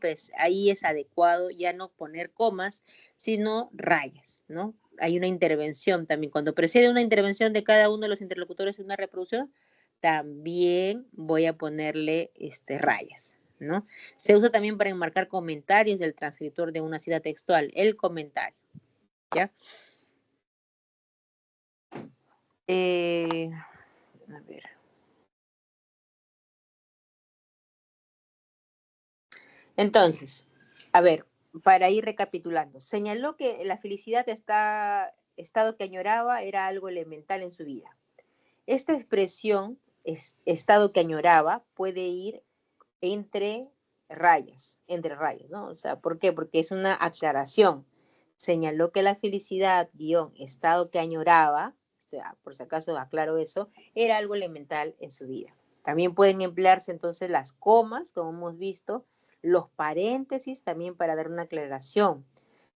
es adecuado ya no poner comas, sino rayas, ¿no? Hay una intervención también. Cuando precede una intervención de cada uno de los interlocutores en una reproducción, también voy a ponerle rayas, ¿no? Se usa también para enmarcar comentarios del transcriptor de una cita textual, el comentario, ¿ya? A ver. Entonces, a ver, para ir recapitulando, señaló que la felicidad estado que añoraba era algo elemental en su vida. Esta expresión, estado que añoraba, puede ir entre rayas, ¿no? O sea, ¿por qué? Porque es una aclaración. Señaló que la felicidad, estado que añoraba, o sea, por si acaso aclaro eso, era algo elemental en su vida. También pueden emplearse entonces las comas, como hemos visto, los paréntesis también para dar una aclaración.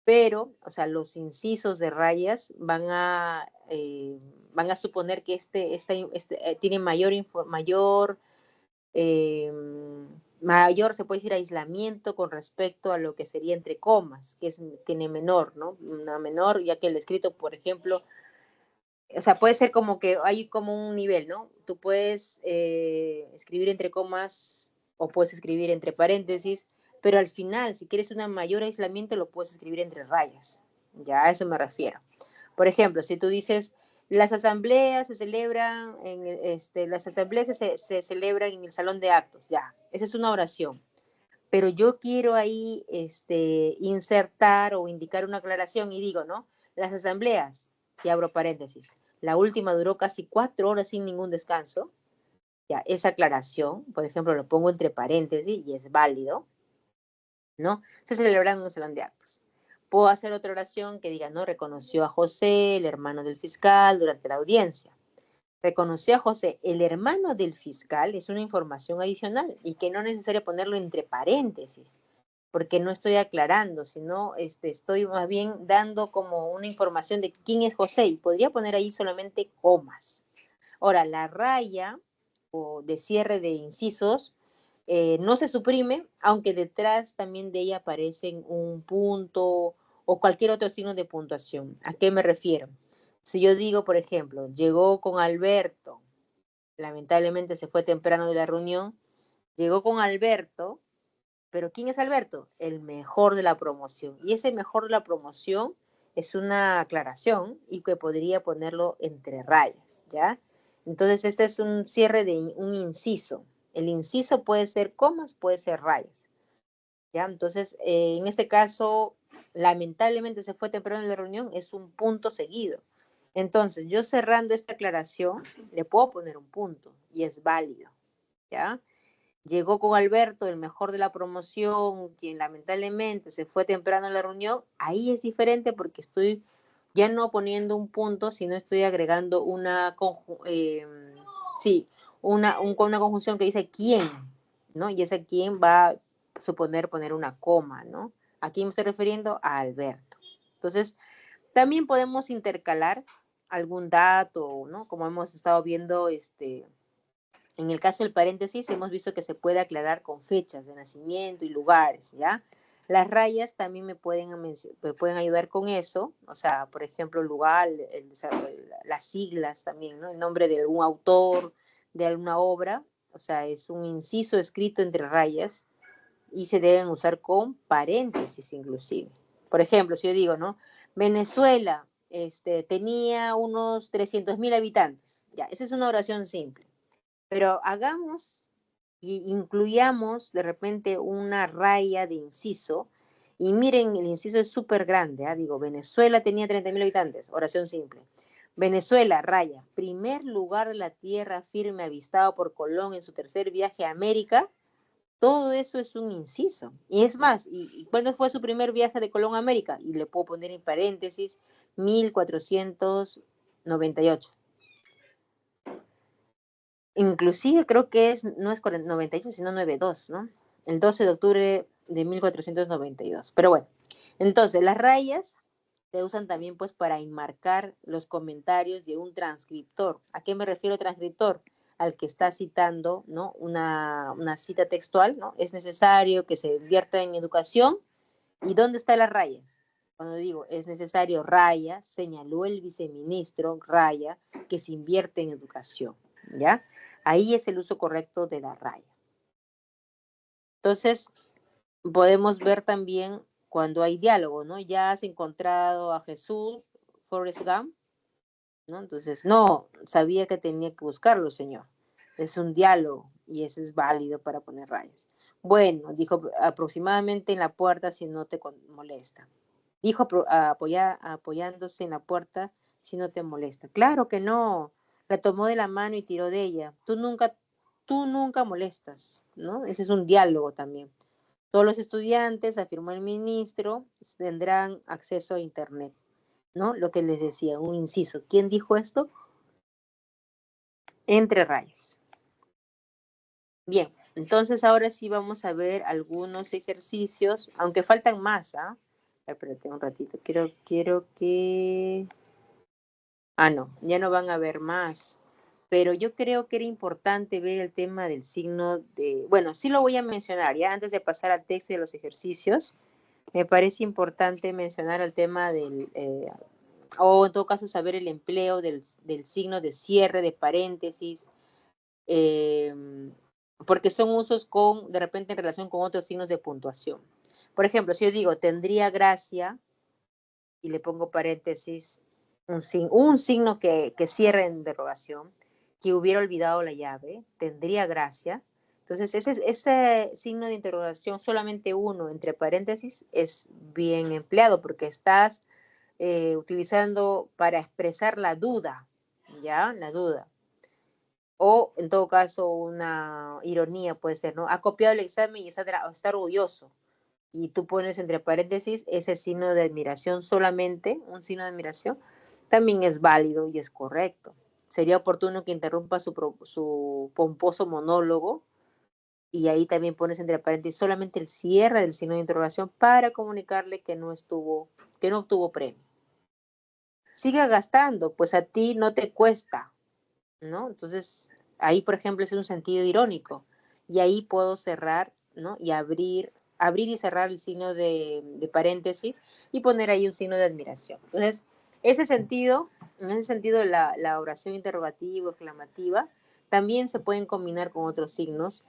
Pero, o sea, los incisos de rayas van a suponer que tiene eh, mayor, se puede decir, aislamiento con respecto a lo que sería entre comas, que tiene menor, ¿no? Una menor, ya que el escrito, por ejemplo, o sea, puede ser como que hay como un nivel, ¿no? Tú puedes escribir entre comas o puedes escribir entre paréntesis, pero al final, si quieres un mayor aislamiento, lo puedes escribir entre rayas. Ya a eso me refiero. Por ejemplo, si tú dices, las asambleas se celebran se celebran en el salón de actos, ya, esa es una oración. Pero yo quiero ahí insertar o indicar una aclaración y digo, ¿no? Las asambleas, y abro paréntesis, la última duró casi 4 horas sin ningún descanso. Ya, esa aclaración, por ejemplo, lo pongo entre paréntesis y es válido, ¿no? Se celebran en un salón de actos. Puedo hacer otra oración que diga, ¿no? Reconoció a José, el hermano del fiscal, durante la audiencia. Reconoció a José, el hermano del fiscal, es una información adicional y que no es necesario ponerlo entre paréntesis, porque no estoy aclarando, sino estoy más bien dando como una información de quién es José y podría poner ahí solamente comas. Ahora, la raya o de cierre de incisos no se suprime, aunque detrás también de ella aparecen un punto o cualquier otro signo de puntuación. ¿A qué me refiero? Si yo digo, por ejemplo, llegó con Alberto, lamentablemente se fue temprano de la reunión, llegó con Alberto, pero ¿quién es Alberto? El mejor de la promoción. Y ese mejor de la promoción es una aclaración y que podría ponerlo entre rayas, ¿ya? Entonces, este es un cierre de un inciso. El inciso puede ser comas, puede ser rayas, ¿ya? Entonces, en este caso, lamentablemente se fue temprano en la reunión, es un punto seguido. Entonces, yo cerrando esta aclaración, le puedo poner un punto y es válido, ¿ya? Llegó con Alberto, el mejor de la promoción, quien lamentablemente se fue temprano a la reunión. Ahí es diferente porque estoy ya no poniendo un punto, sino estoy agregando una conjunción que dice quién, ¿no? Y ese quién va a suponer poner una coma, ¿no? ¿A quién me estoy refiriendo? A Alberto. Entonces, también podemos intercalar algún dato, ¿no? Como hemos estado viendo, en el caso del paréntesis, hemos visto que se puede aclarar con fechas de nacimiento y lugares, ¿ya? Las rayas también me pueden ayudar con eso, o sea, por ejemplo, el lugar, las siglas también, ¿no? El nombre de algún autor, de alguna obra, o sea, es un inciso escrito entre rayas y se deben usar con paréntesis inclusive. Por ejemplo, si yo digo, ¿no? Venezuela tenía unos 300.000 habitantes, ya, esa es una oración simple. Pero hagamos y incluyamos de repente una raya de inciso. Y miren, el inciso es súper grande. Digo, Venezuela tenía 30.000 habitantes. Oración simple. Venezuela, raya. Primer lugar de la tierra firme avistado por Colón en su tercer viaje a América. Todo eso es un inciso. Y es más, ¿y cuándo fue su primer viaje de Colón a América? Y le puedo poner en paréntesis 1498. Inclusive creo que no es 98, sino 92, ¿no? El 12 de octubre de 1492. Pero bueno, entonces las rayas se usan también pues para enmarcar los comentarios de un transcriptor. ¿A qué me refiero transcriptor? Al que está citando, ¿no? Una cita textual, ¿no? Es necesario que se invierta en educación. ¿Y dónde están las rayas? Cuando digo es necesario raya, señaló el viceministro raya que se invierte en educación, ¿ya? Ahí es el uso correcto de la raya. Entonces, podemos ver también cuando hay diálogo, ¿no? Ya has encontrado a Jesús, Forrest Gump, ¿no? Entonces, no, sabía que tenía que buscarlo, señor. Es un diálogo y eso es válido para poner rayas. Bueno, dijo aproximadamente en la puerta si no te molesta. Dijo apoyándose en la puerta si no te molesta. Claro que no. La tomó de la mano y tiró de ella. Tú nunca molestas, ¿no? Ese es un diálogo también. Todos los estudiantes, afirmó el ministro, tendrán acceso a Internet, ¿no? Lo que les decía, un inciso. ¿Quién dijo esto? Entre rayas. Bien, entonces ahora sí vamos a ver algunos ejercicios, aunque faltan más, ¿ah? Espérate un ratito, quiero que... no, ya no van a ver más. Pero yo creo que era importante ver el tema del signo de... Bueno, sí lo voy a mencionar, ya antes de pasar al texto y a los ejercicios, me parece importante mencionar el tema del... o en todo caso saber el empleo del signo de cierre, de paréntesis, porque son usos de repente en relación con otros signos de puntuación. Por ejemplo, si yo digo, tendría gracia, y le pongo paréntesis, un signo que cierre en derogación, que hubiera olvidado la llave, tendría gracia. Entonces, ese signo de interrogación, solamente uno entre paréntesis, es bien empleado porque estás utilizando para expresar la duda, ¿ya? La duda. O, en todo caso, una ironía puede ser, ¿no? Ha copiado el examen y está orgulloso. Y tú pones entre paréntesis ese signo de admiración solamente, un signo de admiración, también es válido y es correcto. Sería oportuno que interrumpa su pomposo monólogo y ahí también pones entre paréntesis solamente el cierre del signo de interrogación para comunicarle que no obtuvo premio. Siga gastando, pues a ti no te cuesta, ¿no? Entonces, ahí, por ejemplo, es un sentido irónico. Y ahí puedo cerrar, ¿no? Y abrir y cerrar el signo de paréntesis y poner ahí un signo de admiración. Entonces, en ese sentido, la oración interrogativa, exclamativa, también se pueden combinar con otros signos,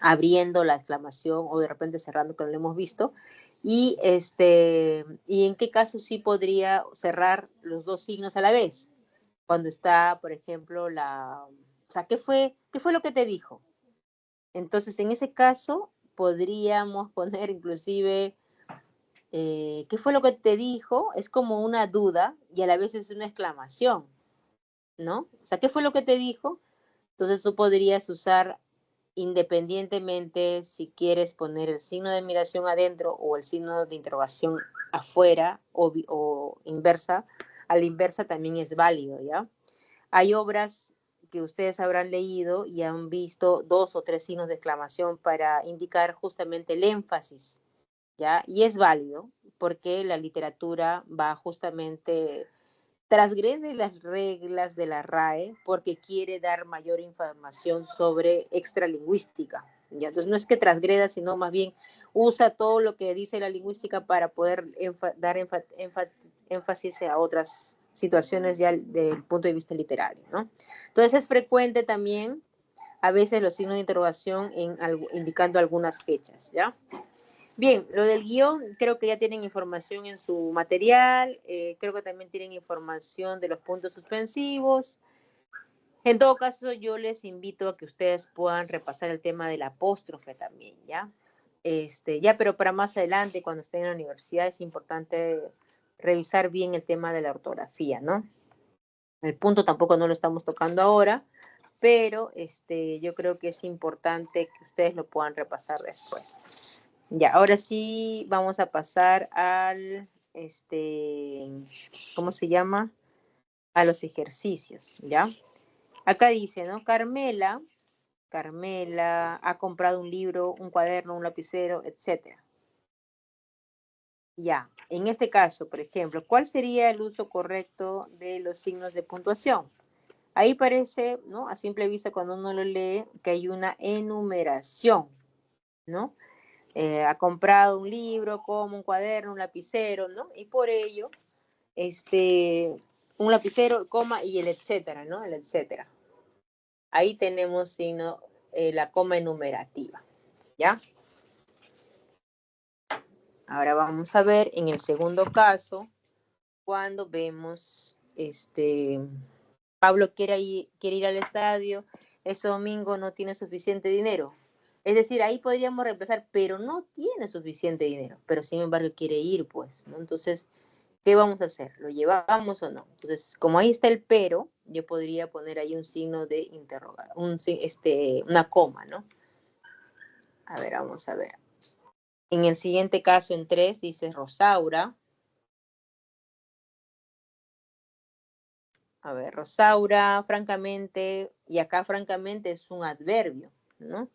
abriendo la exclamación o de repente cerrando, que lo hemos visto. Y en qué caso sí podría cerrar los dos signos a la vez. Cuando está, por ejemplo, o sea, ¿qué fue lo que te dijo? Entonces, en ese caso, podríamos poner inclusive, ¿qué fue lo que te dijo? Es como una duda y a la vez es una exclamación, ¿no? O sea, ¿qué fue lo que te dijo? Entonces, tú podrías usar independientemente si quieres poner el signo de admiración adentro o el signo de interrogación afuera o inversa. A la inversa también es válido, ¿ya? Hay obras que ustedes habrán leído y han visto 2 o 3 signos de exclamación para indicar justamente el énfasis ¿ya? Y es válido porque la literatura va justamente, transgrede las reglas de la RAE porque quiere dar mayor información sobre extralingüística. ¿Ya? Entonces no es que transgreda, sino más bien usa todo lo que dice la lingüística para poder dar énfasis a otras situaciones ya del punto de vista literario, ¿no? Entonces es frecuente también a veces los signos de interrogación indicando algunas fechas, ¿ya? Bien, lo del guión, creo que ya tienen información en su material, creo que también tienen información de los puntos suspensivos. En todo caso, yo les invito a que ustedes puedan repasar el tema del apóstrofe también, ¿ya? Ya, pero para más adelante, cuando estén en la universidad, es importante revisar bien el tema de la ortografía, ¿no? El punto tampoco no lo estamos tocando ahora, pero yo creo que es importante que ustedes lo puedan repasar después. Ya, ahora sí vamos a pasar al, ¿cómo se llama? A los ejercicios, ¿ya? Acá dice, ¿no? Carmela ha comprado un libro, un cuaderno, un lapicero, etcétera. Ya, en este caso, por ejemplo, ¿cuál sería el uso correcto de los signos de puntuación? Ahí parece, ¿no? A simple vista, cuando uno lo lee, que hay una enumeración, ¿no? Ha comprado un libro, como un cuaderno, un lapicero, ¿no? Y por ello, un lapicero, coma y el etcétera, ¿no? El etcétera. Ahí tenemos signo, la coma enumerativa, ¿ya? Ahora vamos a ver en el segundo caso, cuando vemos, Pablo quiere ir al estadio, ese domingo no tiene suficiente dinero. Es decir, ahí podríamos reemplazar, pero no tiene suficiente dinero, pero sin embargo quiere ir, pues, ¿no? Entonces, ¿qué vamos a hacer? ¿Lo llevamos o no? Entonces, como ahí está el pero, yo podría poner ahí un signo de interrogación, una coma, ¿no? A ver, vamos a ver. En el siguiente caso, en 3, dice Rosaura. A ver, Rosaura, francamente, y acá francamente es un adverbio, ¿no?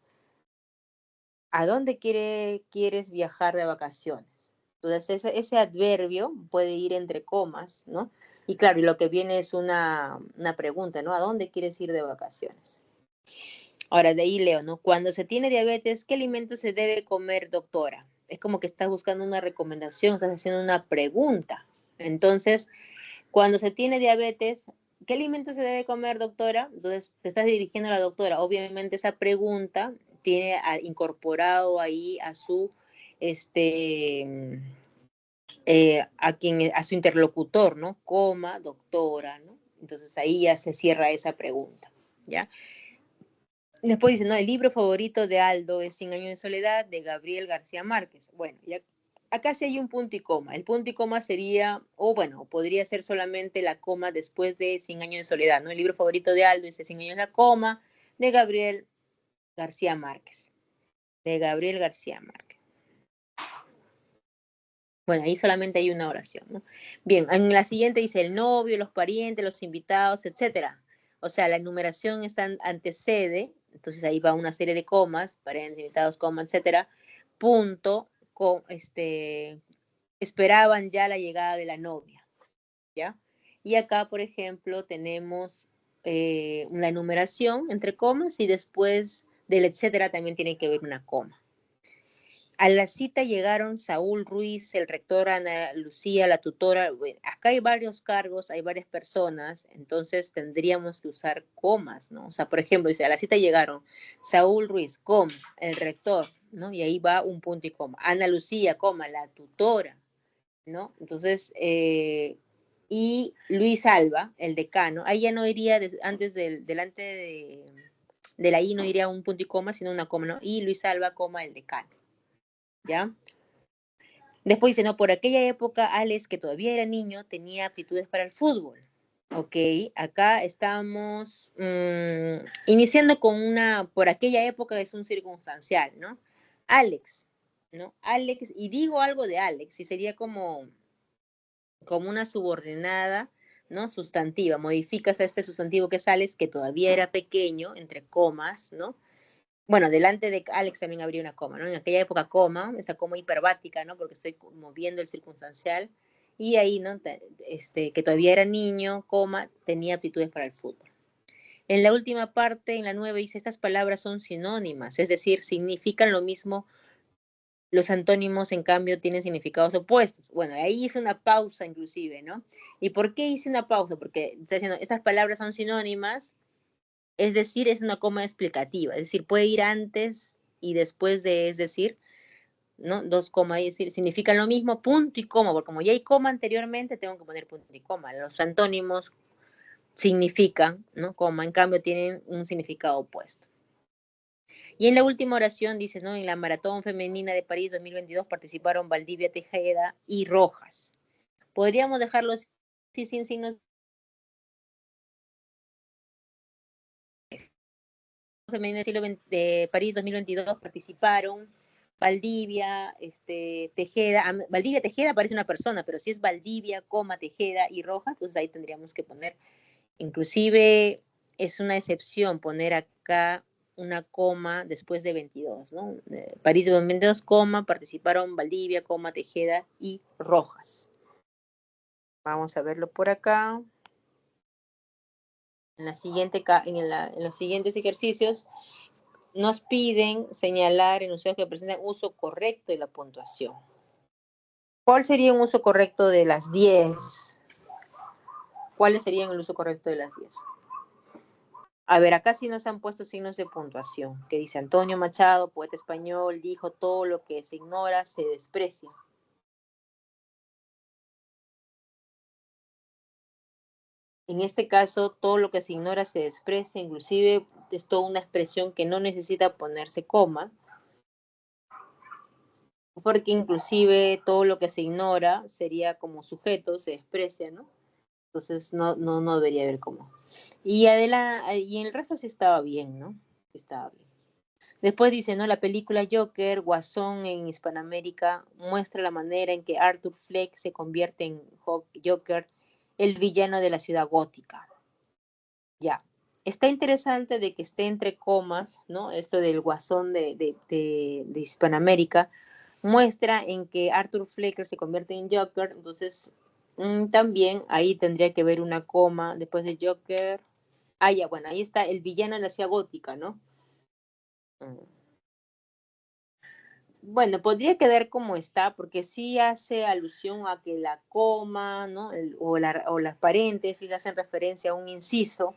¿A dónde quieres viajar de vacaciones? Entonces, ese adverbio puede ir entre comas, ¿no? Y claro, y lo que viene es una pregunta, ¿no? ¿A dónde quieres ir de vacaciones? Ahora, de ahí leo, ¿no? Cuando se tiene diabetes, ¿qué alimento se debe comer, doctora? Es como que estás buscando una recomendación, estás haciendo una pregunta. Entonces, cuando se tiene diabetes, ¿qué alimento se debe comer, doctora? Entonces, te estás dirigiendo a la doctora. Obviamente, esa pregunta tiene incorporado ahí a su, a su interlocutor, ¿no? Coma, doctora, ¿no? Entonces, ahí ya se cierra esa pregunta, ¿ya? Después dice, no, el libro favorito de Aldo es Cien años de soledad, de Gabriel García Márquez. Bueno, ya acá sí hay un punto y coma. El punto y coma sería, o bueno, podría ser solamente la coma después de Cien años de soledad, ¿no? El libro favorito de Aldo dice Cien años la coma, de Gabriel García Márquez. De Gabriel García Márquez. Bueno, ahí solamente hay una oración, ¿no? Bien, en la siguiente dice el novio, los parientes, los invitados, etcétera. O sea, la enumeración está antecede, entonces ahí va una serie de comas, parientes, invitados, coma, etcétera. Punto, esperaban ya la llegada de la novia, ¿ya? Y acá, por ejemplo, tenemos una enumeración entre comas y después del etcétera también tiene que ver una coma. A la cita llegaron Saúl Ruiz, el rector, Ana Lucía, la tutora. Bueno, acá hay varios cargos, hay varias personas, entonces tendríamos que usar comas, ¿no? O sea, por ejemplo, dice, a la cita llegaron Saúl Ruiz, coma, el rector, ¿no? Y ahí va un punto y coma. Ana Lucía, coma, la tutora, ¿no? Entonces, y Luis Alba, el decano, ahí ya no iría antes delante de la I no iría un punto y coma, sino una coma, ¿no? Y Luis Alba, coma, el decano. ¿Ya? Después dice, no, por aquella época Alex, que todavía era niño, tenía aptitudes para el fútbol. Ok, acá estamos iniciando con por aquella época es un circunstancial, ¿no? Alex, ¿no? Alex, y digo algo de Alex, y sería como una subordinada, ¿no? Sustantiva, modificas a este sustantivo que es Alex, que todavía era pequeño, entre comas, ¿no? Bueno, delante de Alex también habría una coma, ¿no? En aquella época coma, esa coma hiperbática, ¿no? Porque estoy moviendo el circunstancial. Y ahí, ¿no? Que todavía era niño, coma, tenía aptitudes para el fútbol. En la última parte, en la 9, dice, estas palabras son sinónimas, es decir, significan lo mismo. Los antónimos, en cambio, tienen significados opuestos. Bueno, ahí hice una pausa inclusive, ¿no? ¿Y por qué hice una pausa? Porque está diciendo, estas palabras son sinónimas, es decir, es una coma explicativa, es decir, puede ir antes y después de, es decir, ¿no? Dos comas, es decir, significan lo mismo, punto y coma, porque como ya hay coma anteriormente, tengo que poner punto y coma. Los antónimos significan, ¿no? Coma, en cambio, tienen un significado opuesto. Y en la última oración dice, ¿no? En la Maratón Femenina de París 2022 participaron Valdivia Tejeda y Rojas. Podríamos dejarlo así sin signos femenina del siglo XX, de París 2022 participaron Valdivia, Tejeda. Valdivia Tejeda parece una persona, pero si es Valdivia, Tejeda y Rojas, entonces ahí tendríamos que poner, inclusive es una excepción poner acá una coma después de 22, ¿no? París de 22, participaron Valdivia, Tejeda y Rojas. Vamos a verlo por acá. En los siguientes ejercicios nos piden señalar enunciados que presentan uso correcto de la puntuación. ¿Cuál sería un uso correcto de las 10? ¿Cuáles serían el uso correcto de las 10? A ver, acá sí nos han puesto signos de puntuación, que dice Antonio Machado, poeta español, dijo todo lo que se ignora se desprecia. En este caso, todo lo que se ignora se desprecia, inclusive es toda una expresión que no necesita ponerse coma, porque inclusive todo lo que se ignora sería como sujeto, se desprecia, ¿no? Entonces no debería haber coma. Y en el resto sí estaba bien, ¿no? Estaba bien. Después dice, ¿no? La película Joker, Guasón en Hispanoamérica, muestra la manera en que Arthur Fleck se convierte en Joker, el villano de la ciudad gótica. Ya. Está interesante de que esté entre comas, ¿no? Esto del Guasón de Hispanoamérica, muestra en que Arthur Fleck se convierte en Joker, entonces también ahí tendría que ver una coma después de Joker. Ah, ya, bueno, ahí está el villano de la ciudad gótica, ¿no? Bueno, podría quedar como está, porque sí hace alusión a que la coma, ¿no? O las paréntesis hacen referencia a un inciso.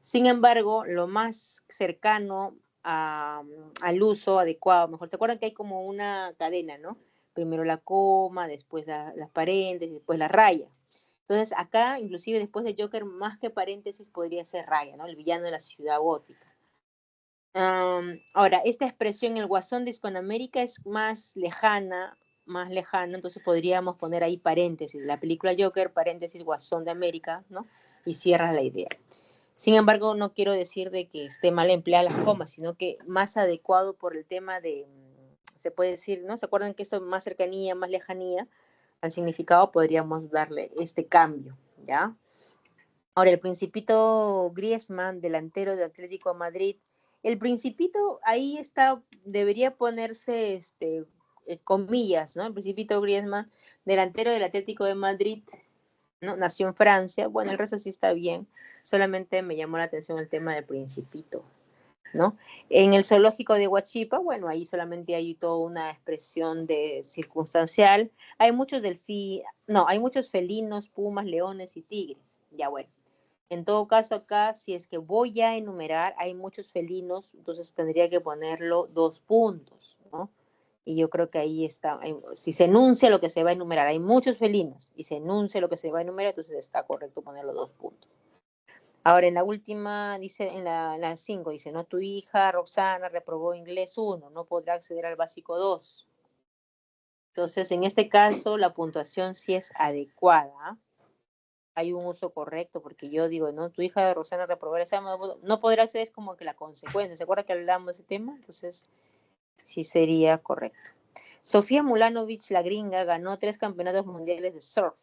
Sin embargo, lo más cercano al uso adecuado, mejor, ¿se acuerdan que hay como una cadena, ¿no? Primero la coma, después las paréntesis, después la raya. Entonces, acá, inclusive después de Joker, más que paréntesis, podría ser raya, ¿no? El villano de la ciudad gótica. Ahora, esta expresión, el Guasón de Hispanoamérica, es más lejana, entonces podríamos poner ahí paréntesis, la película Joker, paréntesis, Guasón de América, ¿no? Y cierras la idea. Sin embargo, no quiero decir de que esté mal empleada las comas, sino que más adecuado por el tema de, se puede decir, ¿no? ¿Se acuerdan que esto más cercanía, más lejanía al significado? Podríamos darle este cambio, ¿ya? Ahora, el Principito Griezmann, delantero de Atlético de Madrid, el Principito ahí está, debería ponerse comillas, ¿no? El Principito Griezmann, delantero del Atlético de Madrid, ¿no? Nació en Francia, bueno, el resto sí está bien, solamente me llamó la atención el tema del Principito, ¿no? En el zoológico de Huachipa, bueno, ahí solamente hay toda una expresión de circunstancial, hay muchos hay muchos felinos, pumas, leones y tigres, ya bueno. En todo caso, acá, si es que voy a enumerar, hay muchos felinos, entonces tendría que ponerlo 2 puntos, ¿no? Y yo creo que ahí está, si se enuncia lo que se va a enumerar, hay muchos felinos, y se enuncia lo que se va a enumerar, entonces está correcto ponerlo 2 puntos. Ahora, en la última, dice, en la 5, dice, ¿no? Tu hija, Roxana, reprobó inglés 1, no podrá acceder al básico 2. Entonces, en este caso, la puntuación sí es adecuada, hay un uso correcto, porque yo digo, ¿no? Tu hija de Rosana reprobar examen, no podrá ser, es como que la consecuencia. ¿Se acuerda que hablamos de ese tema? Entonces, sí sería correcto. Sofía Mulanovich, la gringa, ganó 3 campeonatos mundiales de surf.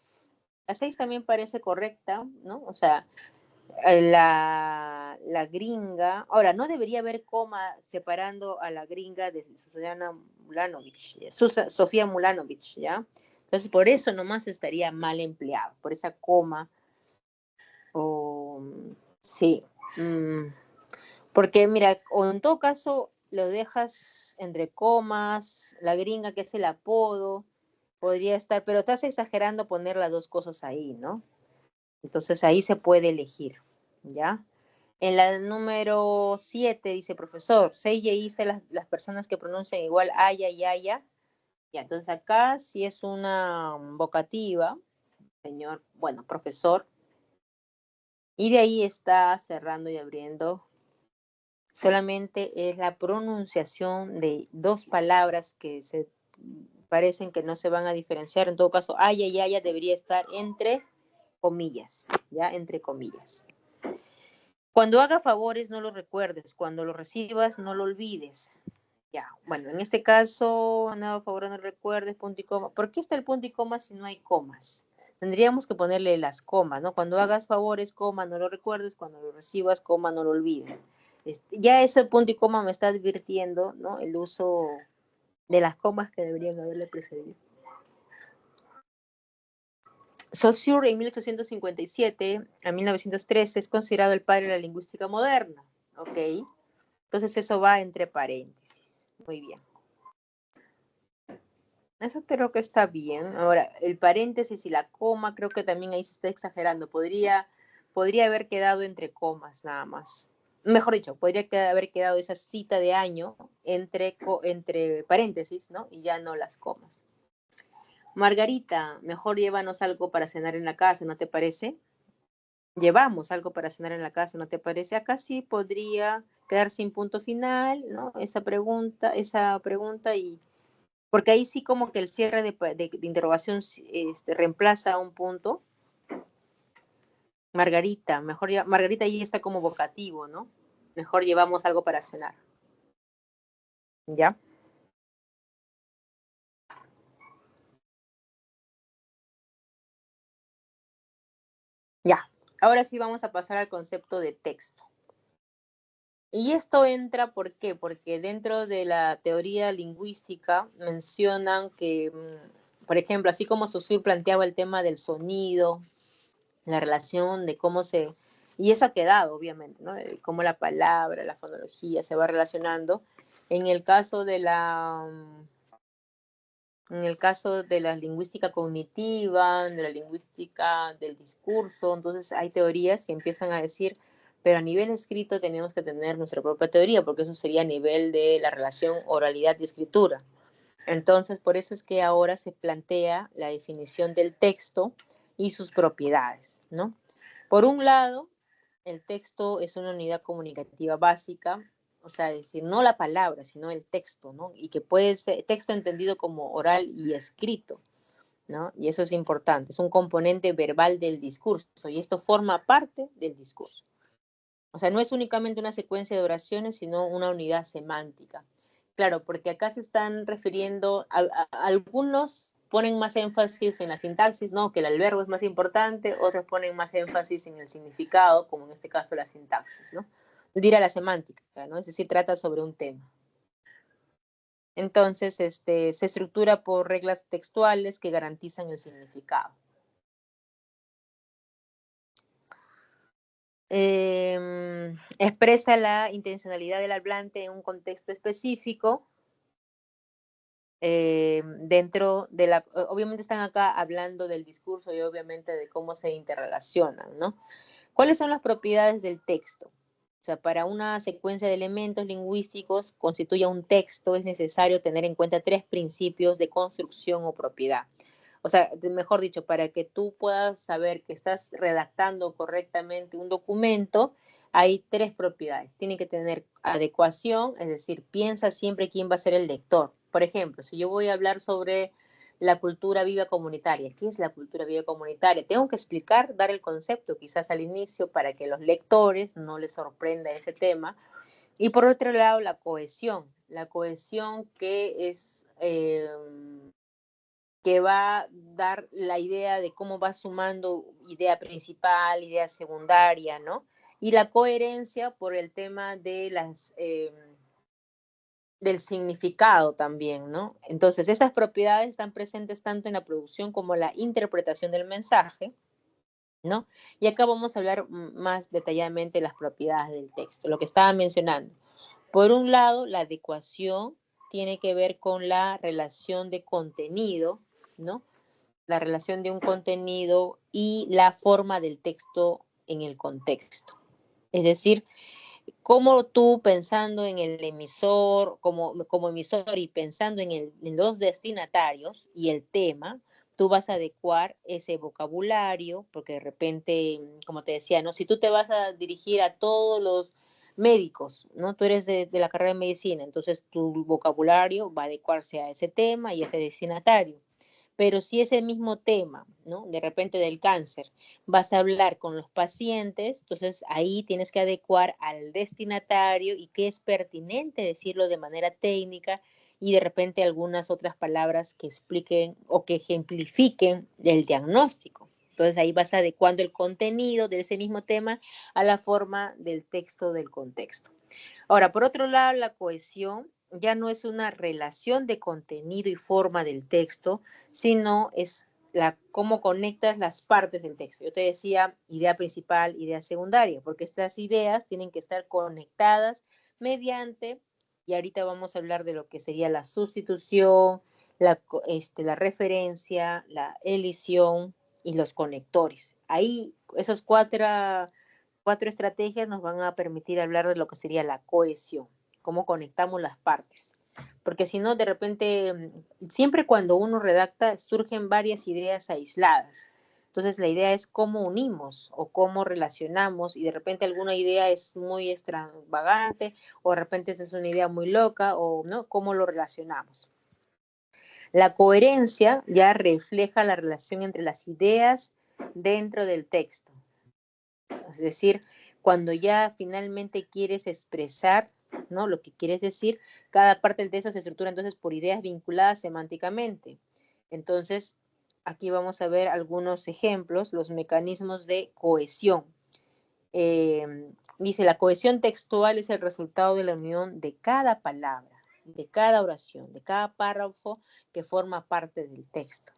La 6 también parece correcta, ¿no? O sea, La gringa, ahora no debería haber coma separando a la gringa de Susana Mulanovich, Sofía Mulanovich, ¿ya? Entonces por eso nomás estaría mal empleado, por esa coma, o sí, porque mira, o en todo caso lo dejas entre comas, la gringa que es el apodo, podría estar, pero estás exagerando poner las dos cosas ahí, ¿no? Entonces ahí se puede elegir, ¿ya? En la número 7 dice, profesor, sé y hice las personas que pronuncian igual haya y haya. Ya, entonces acá sí es una vocativa, señor, bueno, profesor, y de ahí está cerrando y abriendo. Solamente es la pronunciación de dos palabras que se parecen que no se van a diferenciar. En todo caso, haya y haya debería estar entre comillas, ya, entre comillas. Cuando haga favores, no lo recuerdes. Cuando lo recibas, no lo olvides. Ya, bueno, en este caso, no, por favor, no recuerdes, punto y coma. ¿Por qué está el punto y coma si no hay comas? Tendríamos que ponerle las comas, ¿no? Cuando hagas favores, coma, no lo recuerdes. Cuando lo recibas, coma, no lo olvides. Ya ese punto y coma me está advirtiendo, ¿no? El uso de las comas que deberían haberle precedido. Saussure en 1857 a 1913 es considerado el padre de la lingüística moderna. ¿Ok? Entonces eso va entre paréntesis. Muy bien. Eso creo que está bien. Ahora, el paréntesis y la coma, creo que también ahí se está exagerando. Podría haber quedado entre comas nada más. Mejor dicho, podría haber quedado esa cita de año entre paréntesis, ¿no? Y ya no las comas. Margarita, mejor llévanos algo para cenar en la casa, ¿no te parece? Llevamos algo para cenar en la casa, ¿no te parece? Acá sí podría quedar sin punto final, ¿no? Esa pregunta y porque ahí sí como que el cierre de interrogación reemplaza a un punto. Margarita, Margarita ahí está como vocativo, ¿no? Mejor llevamos algo para cenar. ¿Ya? Ya. Ahora sí vamos a pasar al concepto de texto. Y esto entra, ¿por qué? Porque dentro de la teoría lingüística mencionan que, por ejemplo, así como Saussure planteaba el tema del sonido, la relación de cómo se... Y eso ha quedado, obviamente, ¿no? Cómo la palabra, la fonología se va relacionando. En el caso de en el caso de la lingüística cognitiva, de la lingüística del discurso, entonces hay teorías que empiezan a decir, pero a nivel escrito tenemos que tener nuestra propia teoría, porque eso sería a nivel de la relación oralidad y escritura. Entonces, por eso es que ahora se plantea la definición del texto y sus propiedades, ¿no? Por un lado, el texto es una unidad comunicativa básica, o sea, es decir, no la palabra, sino el texto, ¿no? Y que puede ser texto entendido como oral y escrito, ¿no? Y eso es importante, es un componente verbal del discurso y esto forma parte del discurso. O sea, no es únicamente una secuencia de oraciones, sino una unidad semántica. Claro, porque acá se están refiriendo, algunos ponen más énfasis en la sintaxis, ¿no? Que el verbo es más importante, otros ponen más énfasis en el significado, como en este caso la sintaxis, ¿no? Dirá la semántica, ¿no? Es decir, trata sobre un tema. Entonces, se estructura por reglas textuales que garantizan el significado. Expresa la intencionalidad del hablante en un contexto específico. Dentro de obviamente están acá hablando del discurso y obviamente de cómo se interrelacionan, ¿no? ¿Cuáles son las propiedades del texto? O sea, para una secuencia de elementos lingüísticos constituya un texto es necesario tener en cuenta tres principios de construcción o propiedad. O sea, mejor dicho, para que tú puedas saber que estás redactando correctamente un documento, hay tres propiedades. Tiene que tener adecuación, es decir, piensa siempre quién va a ser el lector. Por ejemplo, si yo voy a hablar sobre la cultura viva comunitaria. ¿Qué es la cultura viva comunitaria? Tengo que explicar, dar el concepto quizás al inicio para que los lectores no les sorprenda ese tema. Y por otro lado, la cohesión que es que va a dar la idea de cómo va sumando idea principal, idea secundaria, ¿no? Y la coherencia por el tema de del significado también, ¿no? Entonces, esas propiedades están presentes tanto en la producción como la interpretación del mensaje, ¿no? Y acá vamos a hablar más detalladamente de las propiedades del texto, lo que estaba mencionando. Por un lado, la adecuación tiene que ver con la relación de contenido, ¿no? La relación de un contenido y la forma del texto en el contexto. Es decir, cómo tú pensando en el emisor, como emisor y pensando en los destinatarios y el tema, tú vas a adecuar ese vocabulario, porque de repente, como te decía, ¿no? Si tú te vas a dirigir a todos los médicos, ¿no? Tú eres de la carrera de medicina, entonces tu vocabulario va a adecuarse a ese tema y a ese destinatario. Pero si ese mismo tema, ¿no? De repente del cáncer, vas a hablar con los pacientes, entonces ahí tienes que adecuar al destinatario y qué es pertinente decirlo de manera técnica y de repente algunas otras palabras que expliquen o que ejemplifiquen el diagnóstico. Entonces ahí vas adecuando el contenido de ese mismo tema a la forma del texto del contexto. Ahora, por otro lado, la cohesión ya no es una relación de contenido y forma del texto, sino es cómo conectas las partes del texto. Yo te decía idea principal, idea secundaria, porque estas ideas tienen que estar conectadas mediante, y ahorita vamos a hablar de lo que sería la sustitución, la referencia, la elisión y los conectores. Ahí esos cuatro estrategias nos van a permitir hablar de lo que sería la cohesión, cómo conectamos las partes. Porque si no, de repente, siempre cuando uno redacta, surgen varias ideas aisladas. Entonces, la idea es cómo unimos o cómo relacionamos y de repente alguna idea es muy extravagante o de repente esa es una idea muy loca o no, cómo lo relacionamos. La coherencia ya refleja la relación entre las ideas dentro del texto. Es decir, cuando ya finalmente quieres expresar, ¿no? Lo que quieres decir, cada parte del texto se estructura entonces por ideas vinculadas semánticamente. Entonces, aquí vamos a ver algunos ejemplos, los mecanismos de cohesión. Dice, la cohesión textual es el resultado de la unión de cada palabra, de cada oración, de cada párrafo que forma parte del texto.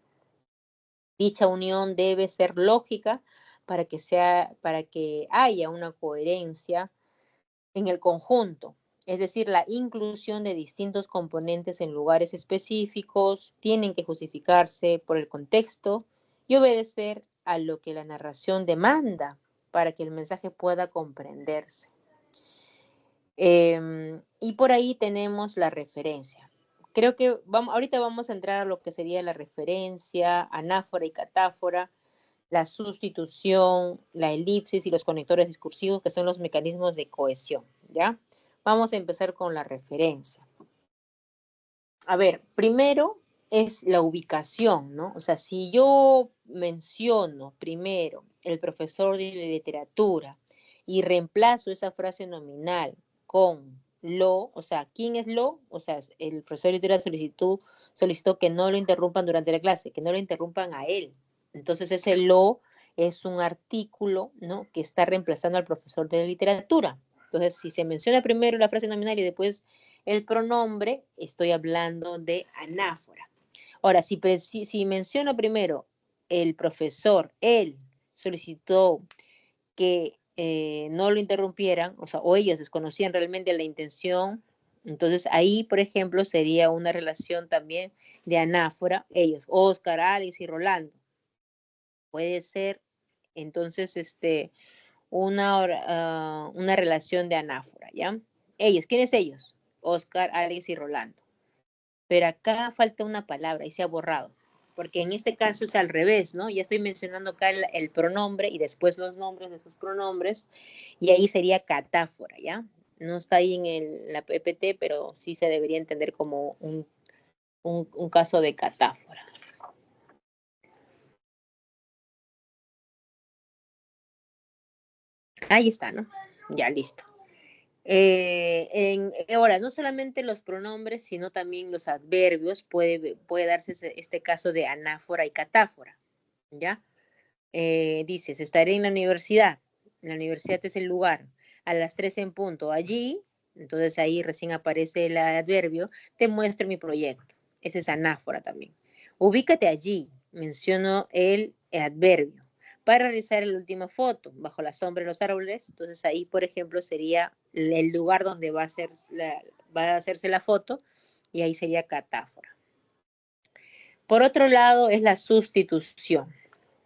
Dicha unión debe ser lógica para que haya una coherencia en el conjunto, es decir, la inclusión de distintos componentes en lugares específicos tienen que justificarse por el contexto y obedecer a lo que la narración demanda para que el mensaje pueda comprenderse. Y por ahí tenemos la referencia. Creo que ahorita vamos a entrar a lo que sería la referencia, anáfora y catáfora, la sustitución, la elipsis y los conectores discursivos, que son los mecanismos de cohesión, ¿ya? Vamos a empezar con la referencia. A ver, primero es la ubicación, ¿no? O sea, si yo menciono primero el profesor de literatura y reemplazo esa frase nominal con lo, o sea, ¿quién es lo? O sea, el profesor de literatura solicitó que no lo interrumpan durante la clase, que no lo interrumpan a él. Entonces ese lo es un artículo, ¿no? Que está reemplazando al profesor de literatura. Entonces, si se menciona primero la frase nominal y después el pronombre, estoy hablando de anáfora. Ahora, si menciono primero el profesor, él solicitó que no lo interrumpieran, o sea, o ellos desconocían realmente la intención, entonces ahí, por ejemplo, sería una relación también de anáfora, ellos, Oscar, Alex y Rolando. Puede ser, entonces, una relación de anáfora, ¿ya? Ellos, ¿quiénes ellos? Oscar, Alex y Rolando. Pero acá falta una palabra y se ha borrado, porque en este caso es al revés, ¿no? Ya estoy mencionando acá el pronombre y después los nombres de sus pronombres, y ahí sería catáfora, ¿ya? No está ahí en la PPT, pero sí se debería entender como un caso de catáfora. Ahí está, ¿no? Ya, listo. Ahora, no solamente los pronombres, sino también los adverbios, puede darse este caso de anáfora y catáfora, ¿ya? Dices, estaré en la universidad. La universidad es el lugar. A las 3 en punto. Allí, entonces ahí recién aparece el adverbio, te muestro mi proyecto. Ese es anáfora también. Ubícate allí. Menciono el adverbio. Para realizar la última foto, bajo la sombra de los árboles, entonces ahí, por ejemplo, sería el lugar donde va a hacerse la foto y ahí sería catáfora. Por otro lado, es la sustitución,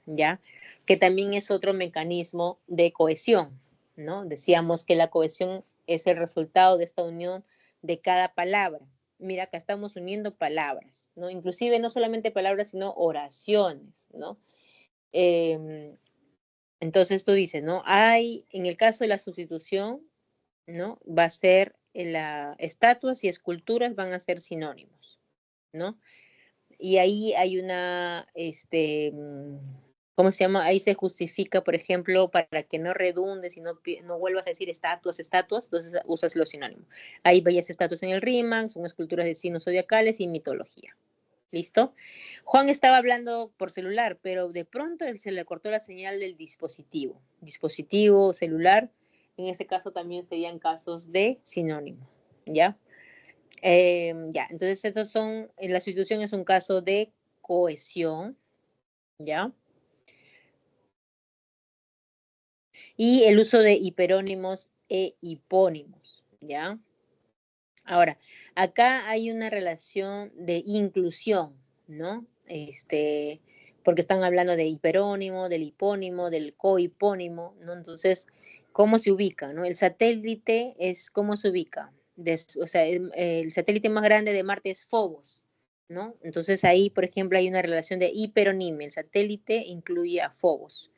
¿ya? Que también es otro mecanismo de cohesión, ¿no? Decíamos que la cohesión es el resultado de esta unión de cada palabra. Mira, acá estamos uniendo palabras, ¿no? Inclusive no solamente palabras, sino oraciones, ¿no? Entonces tú dices, ¿no? En el caso de la sustitución, ¿no? Va a ser estatuas y esculturas van a ser sinónimos, ¿no? Y ahí hay ¿cómo se llama? Ahí se justifica, por ejemplo, para que no redundes y no vuelvas a decir estatuas, entonces usas los sinónimos. Hay bellas estatuas en el Riemann, son esculturas de signos zodiacales y mitología. ¿Listo? Juan estaba hablando por celular, pero de pronto él se le cortó la señal del dispositivo. Dispositivo, celular, en este caso también serían casos de sinónimo, ¿ya? Ya, entonces la sustitución es un caso de cohesión, ¿ya? Y el uso de hiperónimos e hipónimos, ¿ya? Ahora, acá hay una relación de inclusión, ¿no? Porque están hablando de hiperónimo, del hipónimo, del cohipónimo, ¿no? Entonces, ¿cómo se ubica, no? El satélite ¿cómo se ubica? O sea, el satélite más grande de Marte es Phobos, ¿no? Entonces ahí, por ejemplo, hay una relación de hiperonimia. El satélite incluye a Phobos.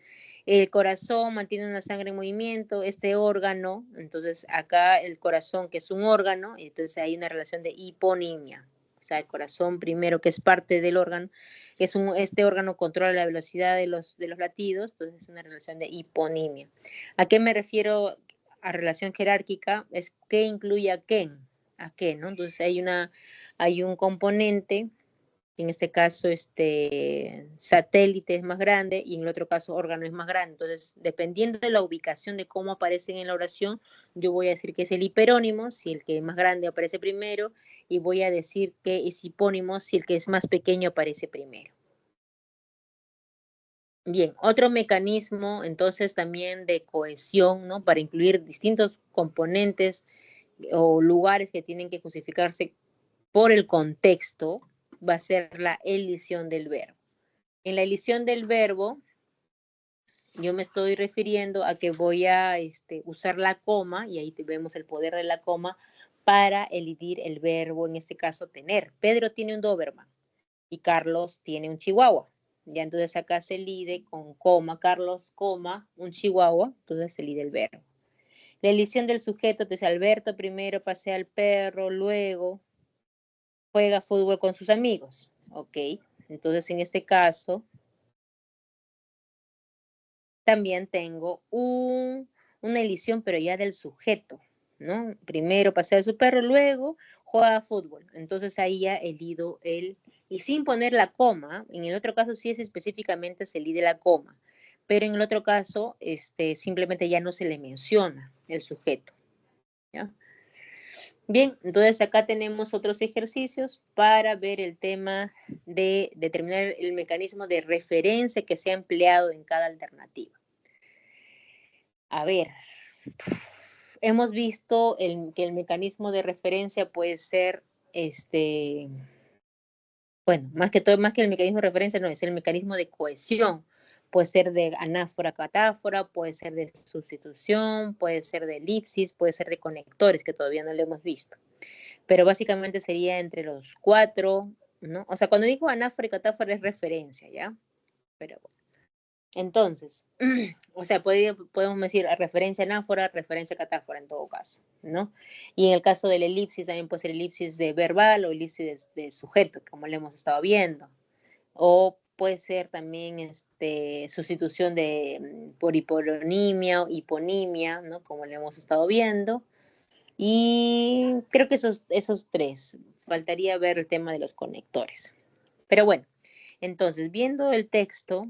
El corazón mantiene una sangre en movimiento, este órgano, entonces acá el corazón que es un órgano, entonces hay una relación de hiponimia. O sea, el corazón primero que es parte del órgano, este órgano controla la velocidad de los latidos, entonces es una relación de hiponimia. ¿A qué me refiero a relación jerárquica? Es que incluye a qué, ¿no? Entonces hay un componente, en este caso satélite es más grande y en el otro caso órgano es más grande. Entonces, dependiendo de la ubicación de cómo aparecen en la oración, yo voy a decir que es el hiperónimo, si el que es más grande aparece primero, y voy a decir que es hipónimo si el que es más pequeño aparece primero. Bien, otro mecanismo entonces también de cohesión, ¿no? Para incluir distintos componentes o lugares que tienen que justificarse por el contexto, va a ser la elición del verbo. En la elición del verbo, yo me estoy refiriendo a que voy a usar la coma, y ahí vemos el poder de la coma, para elidir el verbo, en este caso, tener. Pedro tiene un Doberman y Carlos tiene un Chihuahua. Ya entonces acá se elide con coma, Carlos, coma, un Chihuahua, entonces se elide el verbo. La elición del sujeto, entonces Alberto primero pasea al perro, luego juega fútbol con sus amigos. Ok, entonces en este caso también tengo una elición, pero ya del sujeto, ¿no? Primero pasea a su perro, luego juega fútbol. Entonces ahí ya elido y sin poner la coma, en el otro caso sí es específicamente se elide la coma, pero en el otro caso simplemente ya no se le menciona el sujeto, ¿ya? Bien, entonces acá tenemos otros ejercicios para ver el tema de determinar el mecanismo de referencia que se ha empleado en cada alternativa. A ver, hemos visto que el mecanismo de referencia puede ser, bueno, más que el mecanismo de referencia, no, es el mecanismo de cohesión. Puede ser de anáfora, catáfora, puede ser de sustitución, puede ser de elipsis, puede ser de conectores, que todavía no lo hemos visto. Pero básicamente sería entre los 4, ¿no? O sea, cuando digo anáfora y catáfora es referencia, ¿ya? Pero bueno. Entonces, o sea, podemos decir referencia anáfora, referencia catáfora en todo caso, ¿no? Y en el caso del elipsis también puede ser elipsis de verbal o elipsis de sujeto, como lo hemos estado viendo. O puede ser también sustitución por hiponimia o hiponimia, ¿no? Como lo hemos estado viendo. Y creo que esos tres. Faltaría ver el tema de los conectores. Pero bueno, entonces, viendo el texto,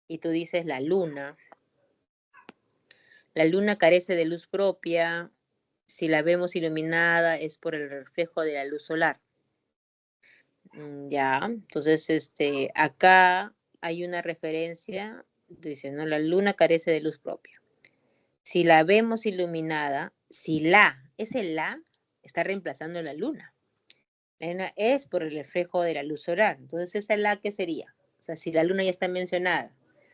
y tú dices la luna carece de luz propia, si la vemos iluminada es por el reflejo de la luz solar. Ya, entonces, acá hay una referencia, dice, ¿no? La luna carece de luz propia. Si la vemos iluminada, si ese la está reemplazando la luna. La luna es por el reflejo de la luz solar. Entonces, ¿esa la qué sería? O sea, si la luna ya está mencionada,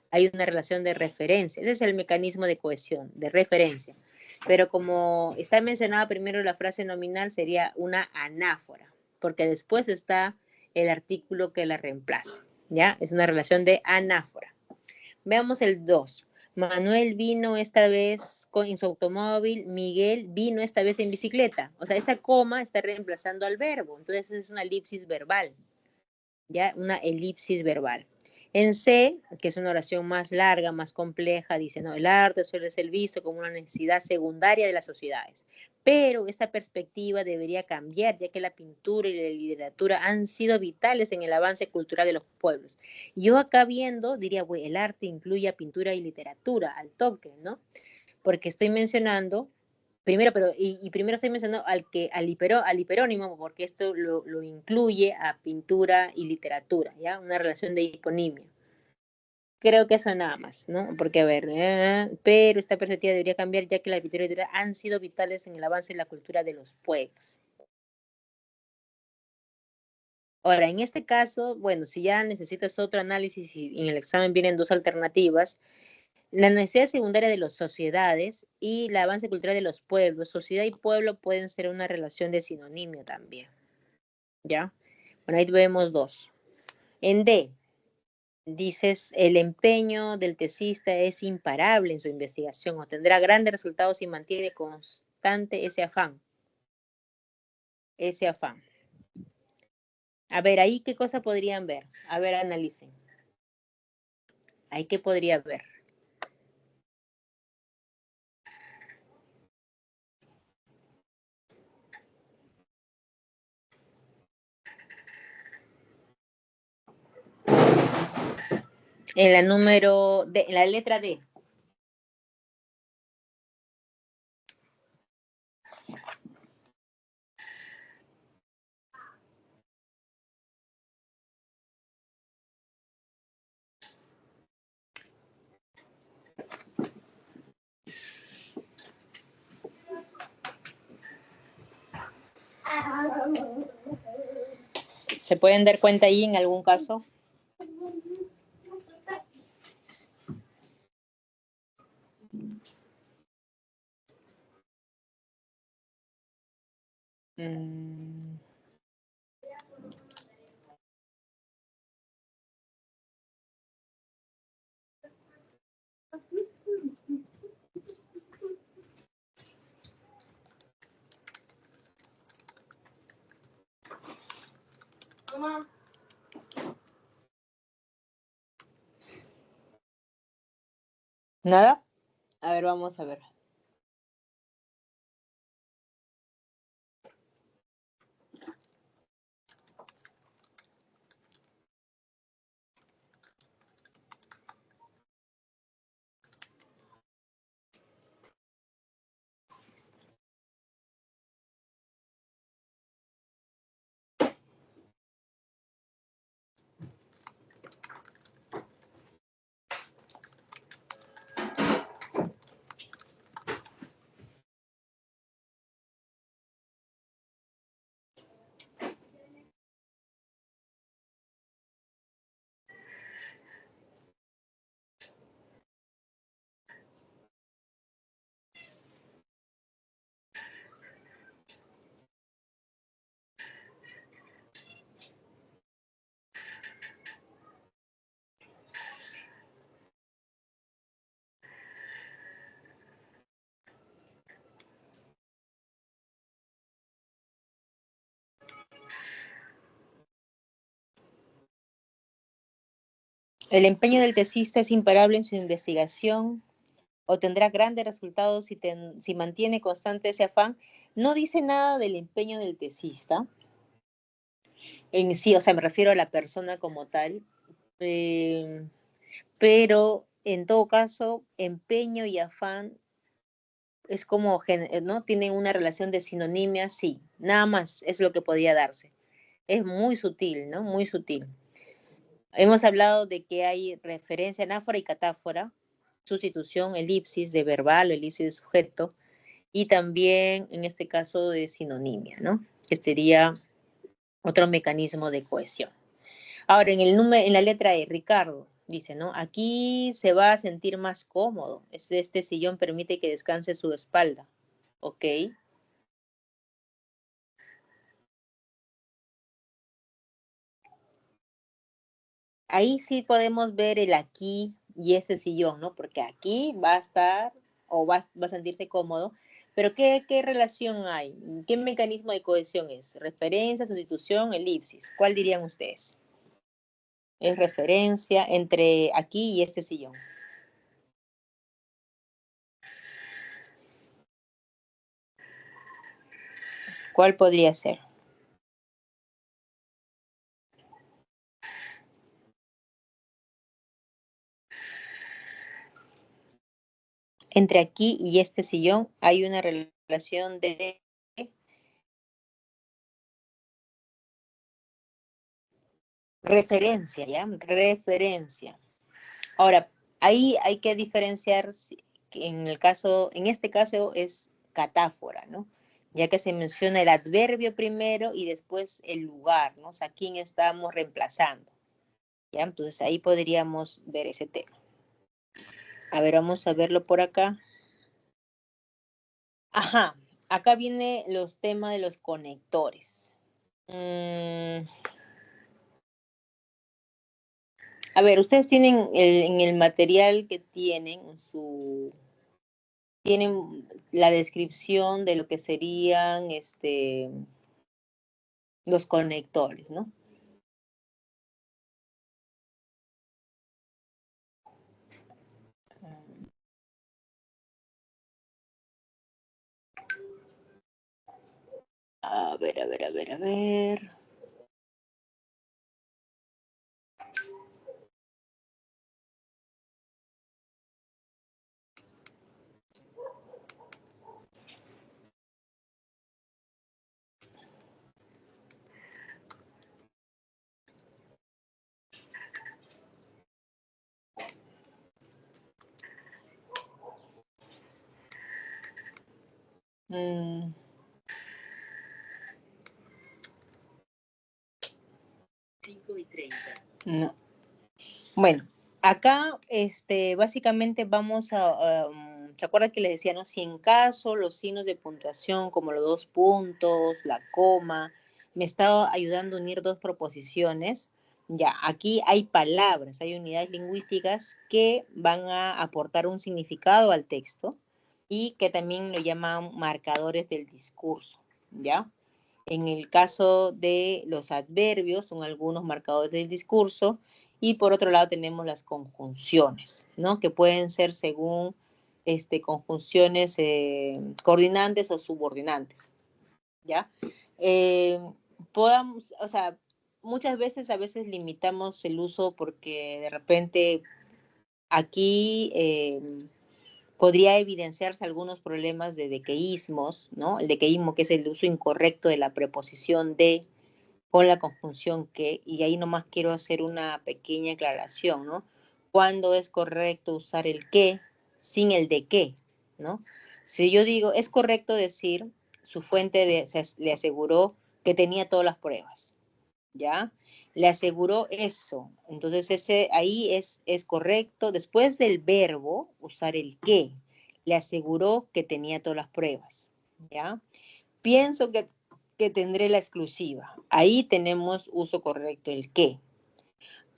hay una relación de referencia. Ese es el mecanismo de cohesión, de referencia. Pero como está mencionada primero la frase nominal, sería una anáfora, porque después está el artículo que la reemplaza. ¿Ya? Es una relación de anáfora. Veamos el 2. Manuel vino esta vez en su automóvil, Miguel vino esta vez en bicicleta. O sea, esa coma está reemplazando al verbo. Entonces es una elipsis verbal. ¿Ya? Una elipsis verbal. En C, que es una oración más larga, más compleja, dice, no, el arte suele ser visto como una necesidad secundaria de las sociedades. Pero esta perspectiva debería cambiar, ya que la pintura y la literatura han sido vitales en el avance cultural de los pueblos. Yo acá viendo, diría, bueno, el arte incluye a pintura y literatura, al toque, ¿no? Porque estoy mencionando primero, primero estoy mencionando al hiperónimo, porque esto lo incluye a pintura y literatura, ¿ya? Una relación de hiponimia. Creo que eso nada más, ¿no? Porque, a ver, pero esta perspectiva debería cambiar, ya que la pintura y la literatura han sido vitales en el avance de la cultura de los pueblos. Ahora, en este caso, bueno, si ya necesitas otro análisis y en el examen vienen dos alternativas, la necesidad secundaria de las sociedades y el avance cultural de los pueblos. Sociedad y pueblo pueden ser una relación de sinonimio también. ¿Ya? Bueno, ahí vemos dos. En D, dices, el empeño del tesista es imparable en su investigación, obtendrá grandes resultados si mantiene constante ese afán. Ese afán. A ver, ahí qué cosa podrían ver. A ver, analicen. Ahí qué podría ver. En la número D, en la letra D. ¿Se pueden dar cuenta ahí en algún caso? Mm. ¿Nada? A ver, vamos a ver. El empeño del tesista es imparable en su investigación. o tendrá grandes resultados si mantiene constante ese afán. No dice nada del empeño del tesista en sí, o sea, me refiero a la persona como tal, eh, pero en todo caso, empeño y afán es como, ¿no? Tienen una relación de sinonimia, sí, nada más es lo que podría darse. Es muy sutil, ¿no? Muy sutil. Hemos hablado de que hay referencia anáfora y catáfora, sustitución, elipsis de verbal o elipsis de sujeto, y también en este caso de sinonimia, ¿no? Que sería otro mecanismo de cohesión. Ahora, en la letra E, Ricardo dice, ¿no? Aquí se va a sentir más cómodo. Este sillón permite que descanse su espalda. ¿Ok? Ahí sí podemos ver el aquí y ese sillón, ¿no? Porque aquí va a estar o va a sentirse cómodo. Pero ¿qué relación hay? ¿Qué mecanismo de cohesión es? Referencia, sustitución, elipsis. ¿Cuál dirían ustedes? Es referencia entre aquí y este sillón. ¿Cuál podría ser? Entre aquí y este sillón hay una relación de referencia, ¿ya? Referencia. Ahora, ahí hay que diferenciar que en este caso es catáfora, ¿no? Ya que se menciona el adverbio primero y después el lugar, ¿no? O sea, quién estamos reemplazando, ¿ya? Entonces ahí podríamos ver ese tema. A ver, vamos a verlo por acá. Ajá, acá viene los temas de los conectores. Mm, a ver, ustedes tienen en el material que tienen la descripción de lo que serían los conectores, ¿no? A ver, a ver, a ver, a ver. Mm, 5:30. No. Bueno, acá básicamente vamos ¿se acuerdan que les decía, no? Si en caso los signos de puntuación, como los dos puntos, la coma, me estaba ayudando a unir dos proposiciones, ya, aquí hay palabras, hay unidades lingüísticas que van a aportar un significado al texto y que también lo llaman marcadores del discurso, ¿ya? En el caso de los adverbios, son algunos marcadores del discurso. Y por otro lado tenemos las conjunciones, ¿no? Que pueden ser según conjunciones coordinantes o subordinantes, ¿ya? Eh, o sea, a veces limitamos el uso porque de repente aquí podría evidenciarse algunos problemas de dequeísmos, ¿no? El dequeísmo que es el uso incorrecto de la preposición de con la conjunción que, y ahí nomás quiero hacer una pequeña aclaración, ¿no? ¿Cuándo es correcto usar el que sin el de qué, ¿no? Si yo digo, es correcto decir, su fuente le aseguró que tenía todas las pruebas, ¿ya? Le aseguró eso. Entonces, ahí es correcto. Después del verbo, usar el que. Le aseguró que tenía todas las pruebas, ¿ya? Pienso que tendré la exclusiva. Ahí tenemos uso correcto el que.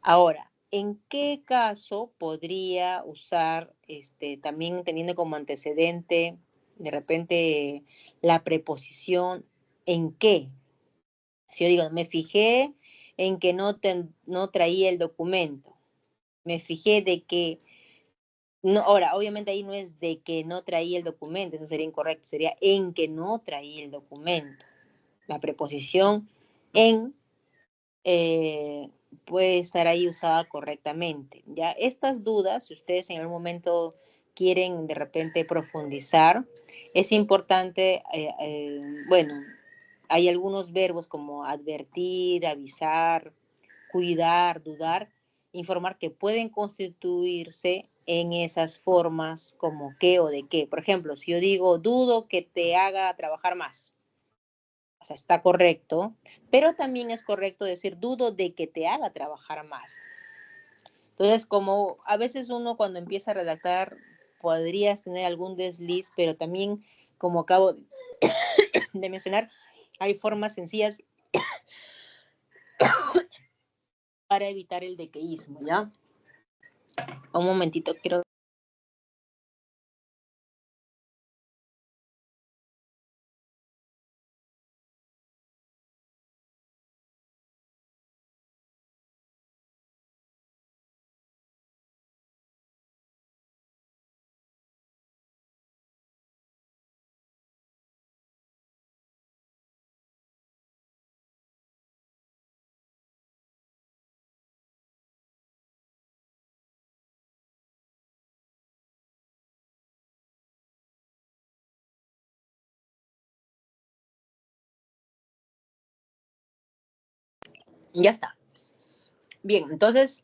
Ahora, ¿en qué caso podría usar, también teniendo como antecedente, de repente, la preposición en qué? Si yo digo, me fijé en que no traía el documento, me fijé de que No, ahora, obviamente ahí no es de que no traía el documento, eso sería incorrecto, sería en que no traía el documento. La preposición en eh, puede estar ahí usada correctamente. Ya estas dudas, si ustedes en algún momento quieren de repente profundizar, es importante, bueno, hay algunos verbos como advertir, avisar, cuidar, dudar, informar que pueden constituirse en esas formas como qué o de qué. Por ejemplo, si yo digo dudo que te haga trabajar más, o sea, está correcto, pero también es correcto decir dudo de que te haga trabajar más. Entonces, como a veces uno cuando empieza a redactar podrías tener algún desliz, pero también, como acabo de mencionar, hay formas sencillas para evitar el dequeísmo, ¿ya? Un momentito, quiero... Ya está. Bien, entonces,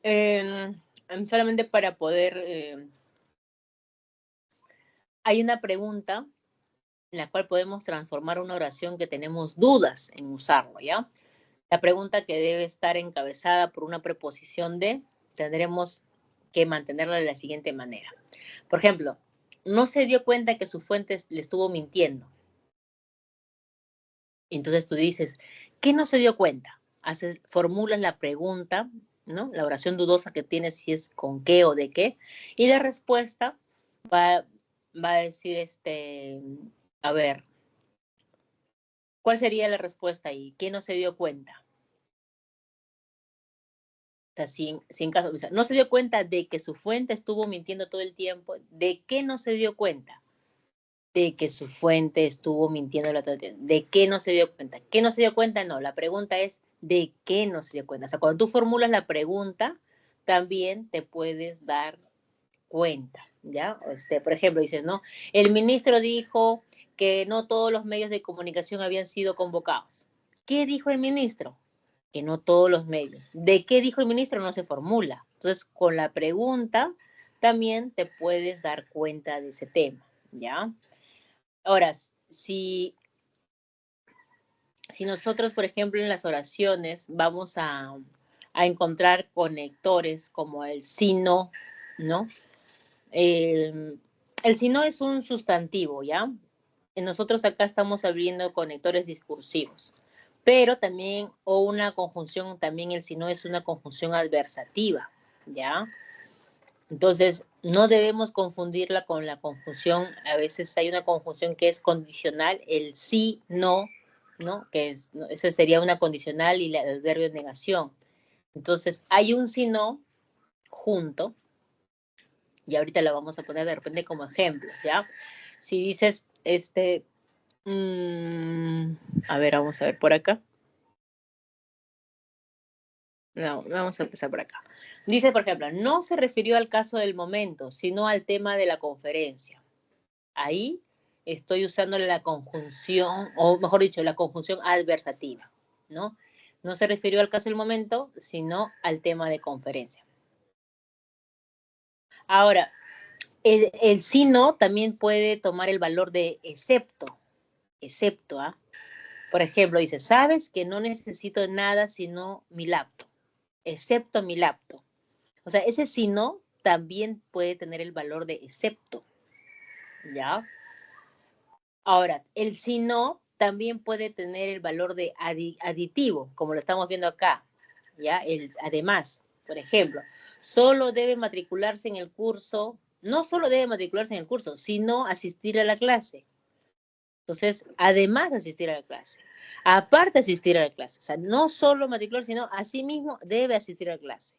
solamente para poder... hay una pregunta en la cual podemos transformar una oración que tenemos dudas en usarlo, ¿ya? La pregunta que debe estar encabezada por una preposición de, tendremos que mantenerla de la siguiente manera. Por ejemplo, no se dio cuenta que su fuente le estuvo mintiendo. Entonces tú dices, ¿qué no se dio cuenta? Formulas la pregunta, ¿no? La oración dudosa que tienes si es con qué o de qué. Y la respuesta va, va a decir, a ver, ¿cuál sería la respuesta ahí? ¿Qué no se dio cuenta? O sea, sin caso, o sea, no se dio cuenta de que su fuente estuvo mintiendo todo el tiempo. ¿De qué no se dio cuenta? De que su fuente estuvo mintiendo todo el tiempo. ¿De qué no se dio cuenta? ¿Qué no se dio cuenta? No, la pregunta es ¿de qué no se dio cuenta? O sea, cuando tú formulas la pregunta, también te puedes dar cuenta, ¿ya? Por ejemplo, dices, ¿no? El ministro dijo que no todos los medios de comunicación habían sido convocados. ¿Qué dijo el ministro? Que no todos los medios. ¿De qué dijo el ministro? No se formula. Entonces, con la pregunta también te puedes dar cuenta de ese tema, ¿ya? Ahora, si nosotros, por ejemplo, en las oraciones vamos a encontrar conectores como el sí, no, ¿no? El sí, no es un sustantivo, ¿ya? Nosotros acá estamos abriendo conectores discursivos, pero también, o una conjunción, también el si no es una conjunción adversativa, ¿ya? Entonces, no debemos confundirla con la conjunción, a veces hay una conjunción que es condicional, el sí, no, ¿no? Que es, ¿no? Esa sería una condicional y el adverbio de negación. Entonces, hay un sí, no junto, y ahorita la vamos a poner de repente como ejemplo, ¿ya? Si dices, a ver, vamos a ver por acá. No, vamos a empezar por acá. Dice, por ejemplo, no se refirió al caso del momento, sino al tema de la conferencia. Ahí estoy usando la conjunción, o mejor dicho, la conjunción adversativa, ¿no? No se refirió al caso del momento, sino al tema de conferencia. Ahora, el sí no también puede tomar el valor de excepto, ¿ah? Por ejemplo, dice, sabes que no necesito nada sino mi laptop, excepto mi laptop. O sea, ese si no también puede tener el valor de excepto, ¿ya? Ahora, el si no también puede tener el valor de aditivo, como lo estamos viendo acá, ¿ya? Además, por ejemplo, solo debe matricularse en el curso, no solo debe matricularse en el curso, sino asistir a la clase. Entonces, además de asistir a la clase, aparte de asistir a la clase, o sea, no solo matricular, sino asimismo debe asistir a la clase.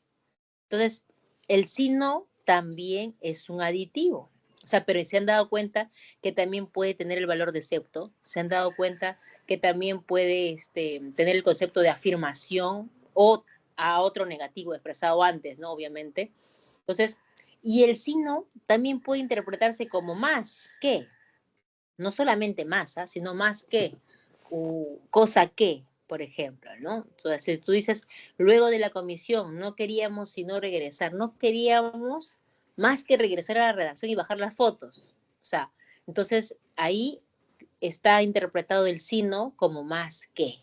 Entonces, el sí no también es un aditivo. O sea, pero se han dado cuenta que también puede tener el valor de excepto. Se han dado cuenta que también puede tener el concepto de afirmación o a otro negativo expresado antes, ¿no? Obviamente. Entonces, y el sí no también puede interpretarse como más que, no solamente más, ¿eh? Sino más que, cosa que, por ejemplo, ¿no? Entonces, si tú dices, luego de la comisión, no queríamos sino regresar, no queríamos más que regresar a la redacción y bajar las fotos. O sea, entonces ahí está interpretado el sino como más que,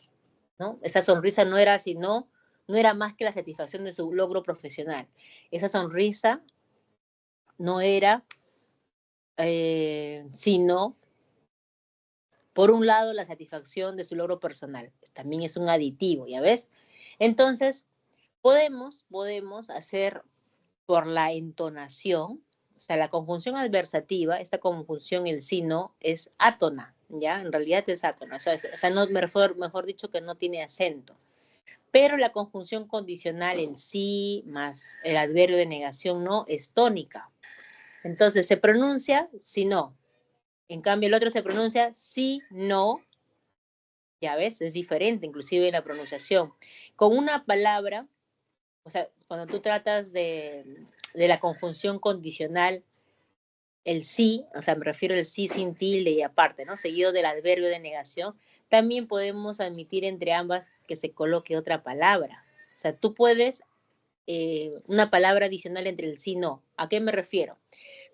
¿no? Esa sonrisa no era sino, no era más que la satisfacción de su logro profesional. Esa sonrisa no era sino, por un lado, la satisfacción de su logro personal. También es un aditivo, ¿ya ves? Entonces, podemos hacer por la entonación, o sea, la conjunción adversativa, esta conjunción, el sino, es átona, ¿ya? En realidad es átona, o sea no, mejor dicho que no tiene acento. Pero la conjunción condicional, el sí más el adverbio de negación no, es tónica. Entonces, se pronuncia si no. En cambio, el otro se pronuncia si no. Ya ves, es diferente, inclusive en la pronunciación. Con una palabra, o sea, cuando tú tratas de la conjunción condicional, el sí, o sea, me refiero al sí sin tilde y aparte, ¿no? Seguido del adverbio de negación, también podemos admitir entre ambas que se coloque otra palabra. O sea, tú puedes una palabra adicional entre el sí y no. ¿A qué me refiero?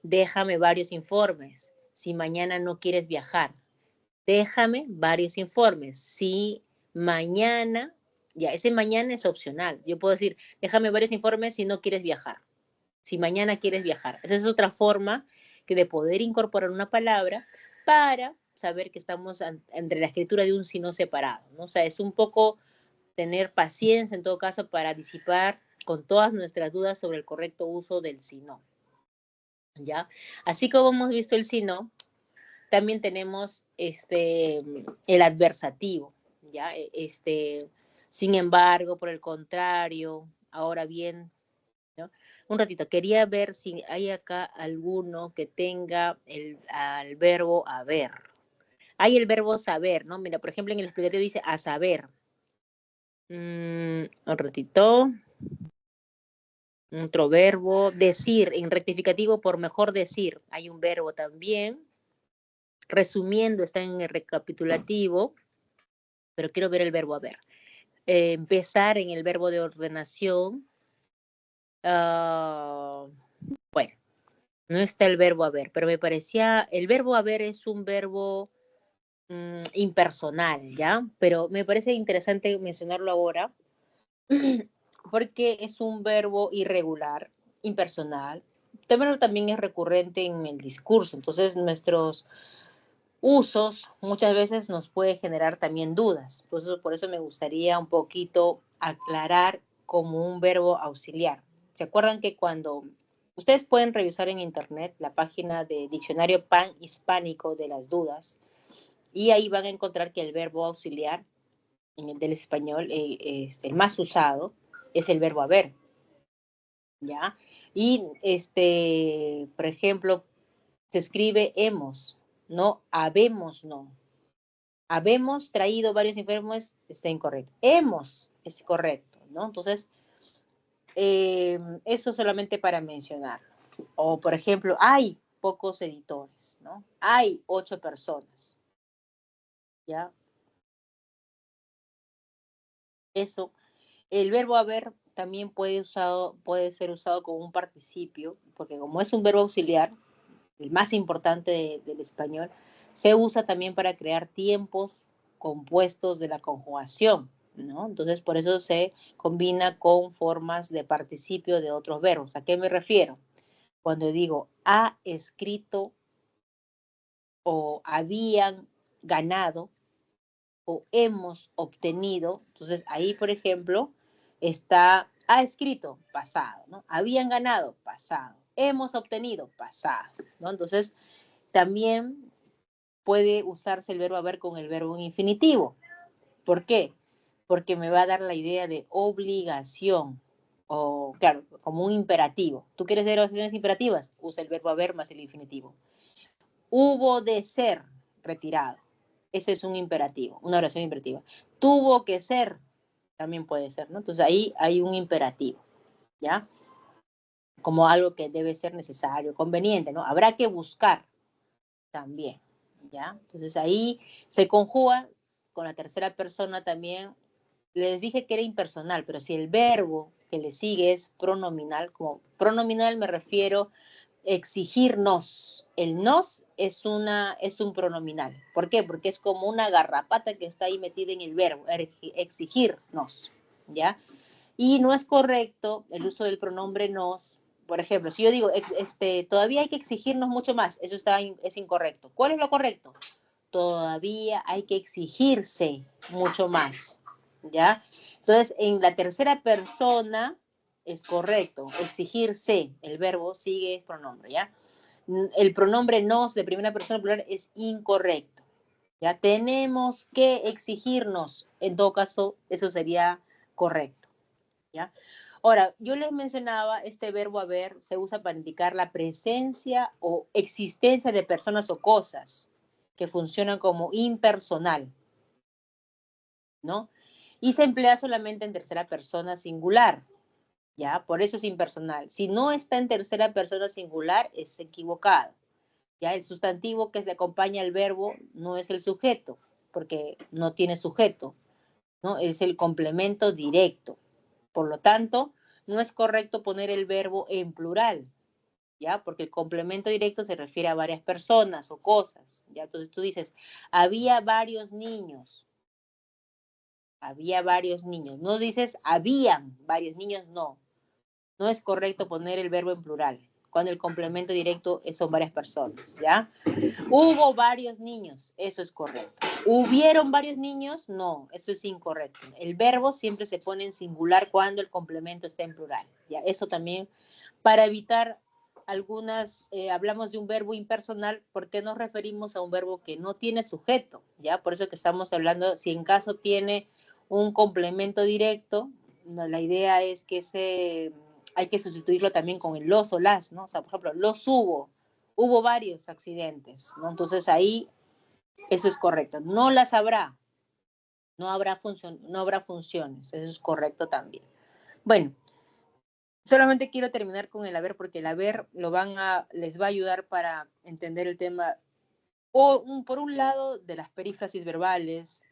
Déjame varios informes. Si mañana no quieres viajar, déjame varios informes. Si mañana, ya ese mañana es opcional. Yo puedo decir, déjame varios informes si no quieres viajar. Si mañana quieres viajar. Esa es otra forma de poder incorporar una palabra para saber que estamos entre la escritura de un sino separado, ¿no? O sea, es un poco tener paciencia en todo caso para disipar con todas nuestras dudas sobre el correcto uso del sino. ¿Ya? Así como hemos visto el sino, también tenemos el adversativo, ¿ya? Sin embargo, por el contrario, ahora bien, ¿no? Un ratito, quería ver si hay acá alguno que tenga al verbo haber. Hay el verbo saber, ¿no? Mira, por ejemplo, en el explicativo dice a saber. Un ratito. Otro verbo, decir, en rectificativo por mejor decir. Hay un verbo también. Resumiendo, está en el recapitulativo, pero quiero ver el verbo haber. Empezar en el verbo de ordenación. Bueno, no está el verbo haber, pero me parecía, el verbo haber es un verbo impersonal, ¿ya? Pero me parece interesante mencionarlo ahora porque es un verbo irregular, impersonal, pero también es recurrente en el discurso. Entonces, nuestros usos muchas veces nos puede generar también dudas. Por eso me gustaría un poquito aclarar como un verbo auxiliar. ¿Se acuerdan que cuando ustedes pueden revisar en internet la página de Diccionario Panhispánico de las dudas y ahí van a encontrar que el verbo auxiliar en el del español, el más usado, es el verbo haber, ¿ya? Y, por ejemplo, se escribe hemos, no habemos, no. Habemos traído varios enfermos, está incorrecto. Hemos, es correcto, ¿no? Entonces, eso solamente para mencionar. O, por ejemplo, hay pocos editores, ¿no? Hay 8 personas, ¿ya? Eso. El verbo haber también puede ser usado como un participio, porque como es un verbo auxiliar, el más importante del español, se usa también para crear tiempos compuestos de la conjugación, ¿no? Entonces, por eso se combina con formas de participio de otros verbos. ¿A qué me refiero? Cuando digo ha escrito o habían ganado o hemos obtenido, entonces ahí, por ejemplo, ha escrito pasado, ¿no? Habían ganado pasado, hemos obtenido pasado, ¿no? Entonces, también puede usarse el verbo haber con el verbo en infinitivo. ¿Por qué? Porque me va a dar la idea de obligación, O, claro, como un imperativo. ¿Tú quieres ver oraciones imperativas? Usa el verbo haber más el infinitivo. Hubo de ser retirado. Ese es un imperativo, una oración imperativa. Tuvo que ser, también puede ser, ¿no? Entonces ahí hay un imperativo, ¿ya? Como algo que debe ser necesario, conveniente, ¿no? Habrá que buscar también, ¿ya? Entonces ahí se conjuga con la tercera persona también. Les dije que era impersonal, pero si el verbo que le sigue es pronominal, como pronominal me refiero exigirnos. El nos es un pronominal. ¿Por qué? Porque es como una garrapata que está ahí metida en el verbo, exigirnos, ¿ya? Y no es correcto el uso del pronombre nos. Por ejemplo, si yo digo, todavía hay que exigirnos mucho más, eso es incorrecto. ¿Cuál es lo correcto? Todavía hay que exigirse mucho más, ¿ya? Entonces, en la tercera persona es correcto, exigirse, el verbo sigue el pronombre, ¿ya? El pronombre nos de primera persona plural es incorrecto, ¿ya? Tenemos que exigirnos, en todo caso, eso sería correcto, ¿ya? Ahora, yo les mencionaba, este verbo haber se usa para indicar la presencia o existencia de personas o cosas que funcionan como impersonal, ¿no? Y se emplea solamente en tercera persona singular, ¿ya? Por eso es impersonal. Si no está en tercera persona singular, es equivocado, ¿ya? El sustantivo que se acompaña al verbo no es el sujeto, porque no tiene sujeto, ¿no? Es el complemento directo. Por lo tanto, no es correcto poner el verbo en plural, ¿ya? Porque el complemento directo se refiere a varias personas o cosas, ¿ya? Entonces tú dices, había varios niños. Había varios niños. No dices, habían varios niños, no. No es correcto poner el verbo en plural, cuando el complemento directo son varias personas, ¿ya? Hubo varios niños, eso es correcto. ¿Hubieron varios niños? No, eso es incorrecto. El verbo siempre se pone en singular cuando el complemento está en plural, ¿ya? Eso también, para evitar hablamos de un verbo impersonal, ¿por qué nos referimos a un verbo que no tiene sujeto? ¿Ya? Por eso que estamos hablando, si en caso tiene un complemento directo, no, la idea es que hay que sustituirlo también con el los o las, ¿no? O sea, por ejemplo, hubo varios accidentes, ¿no? Entonces ahí eso es correcto. No las habrá, no habrá funciones, eso es correcto también. Bueno, solamente quiero terminar con el haber porque el haber les va a ayudar para entender el tema, por un lado, de las perífrasis verbales,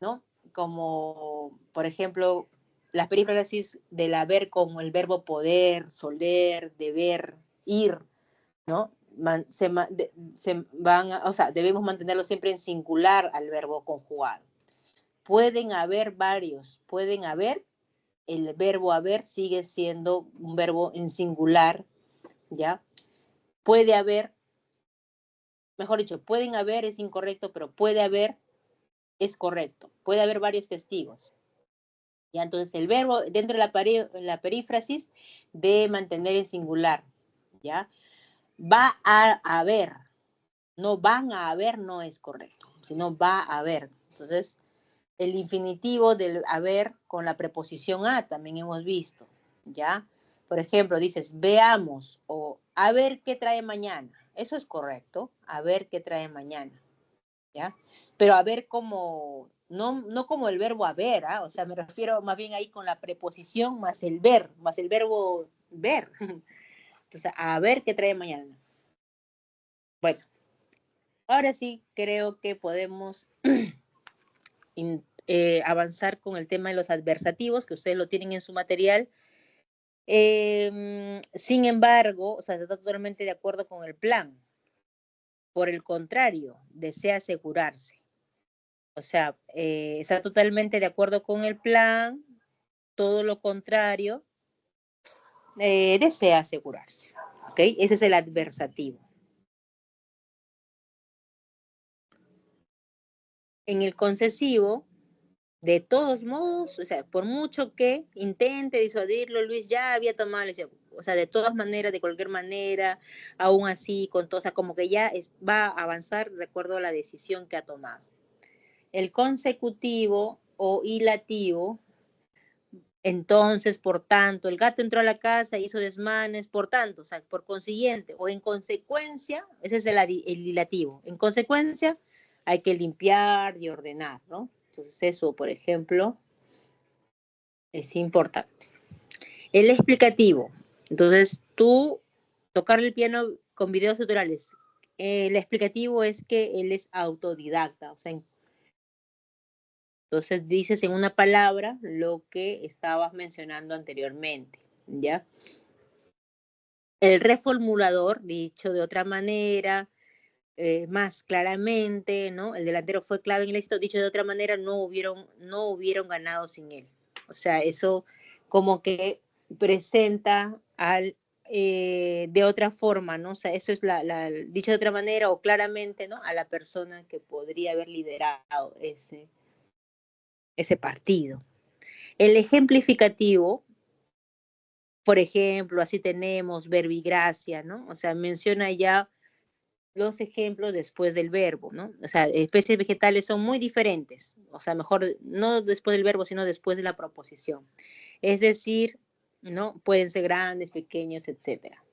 ¿no? Como, por ejemplo, las perífrasis del haber como el verbo poder, soler, deber, ir, ¿no? O sea, debemos mantenerlo siempre en singular al verbo conjugado. Pueden haber varios, el verbo haber sigue siendo un verbo en singular, ¿ya? Puede haber, mejor dicho, pueden haber es incorrecto, pero puede haber es correcto. Puede haber varios testigos. ¿Ya? Entonces el verbo dentro de la perífrasis debe mantener en singular, ¿ya? Va a haber, no van a haber, no es correcto, sino va a haber. Entonces, el infinitivo del haber con la preposición a también hemos visto, ¿ya? Por ejemplo, dices, veamos o a ver qué trae mañana. Eso es correcto, a ver qué trae mañana, ¿ya? Pero a ver como, no como el verbo haber, ¿ah? O sea, me refiero más bien ahí con la preposición más el ver, más el verbo ver. Entonces, a ver qué trae mañana. Bueno, ahora sí creo que podemos avanzar con el tema de los adversativos, que ustedes lo tienen en su material. Sin embargo, o sea, está totalmente de acuerdo con el plan. Por el contrario, desea asegurarse. O sea, está totalmente de acuerdo con el plan, todo lo contrario, desea asegurarse. ¿Ok? Ese es el adversativo. En el concesivo, de todos modos, o sea, por mucho que intente disuadirlo, Luis ya había tomado la decisión. O sea, de todas maneras, de cualquier manera, aún así, con todo, o sea, como que ya va a avanzar de acuerdo a la decisión que ha tomado. El consecutivo o hilativo Entonces, por tanto, el gato entró a la casa y hizo desmanes, por tanto, o sea, por consiguiente, o en consecuencia, ese es el dilativo. En consecuencia, hay que limpiar y ordenar, ¿no? Entonces, eso, por ejemplo, es importante. El explicativo. Entonces, tú tocar el piano con videos tutoriales. El explicativo es que él es autodidacta, o sea, entonces dices en una palabra lo que estabas mencionando anteriormente, ¿ya? El reformulador, dicho de otra manera, más claramente, ¿no? El delantero fue clave en el éxito, dicho de otra manera, no hubieron ganado sin él. O sea, eso como que presenta de otra forma, ¿no? O sea, eso es dicho de otra manera o claramente, ¿no? A la persona que podría haber liderado ese partido. El ejemplificativo, por ejemplo, así tenemos verbigracia, ¿no? O sea, menciona ya los ejemplos después del verbo, ¿no? O sea, especies vegetales son muy diferentes, o sea, mejor no después del verbo, sino después de la proposición. Es decir, ¿no? Pueden ser grandes, pequeños, etcétera.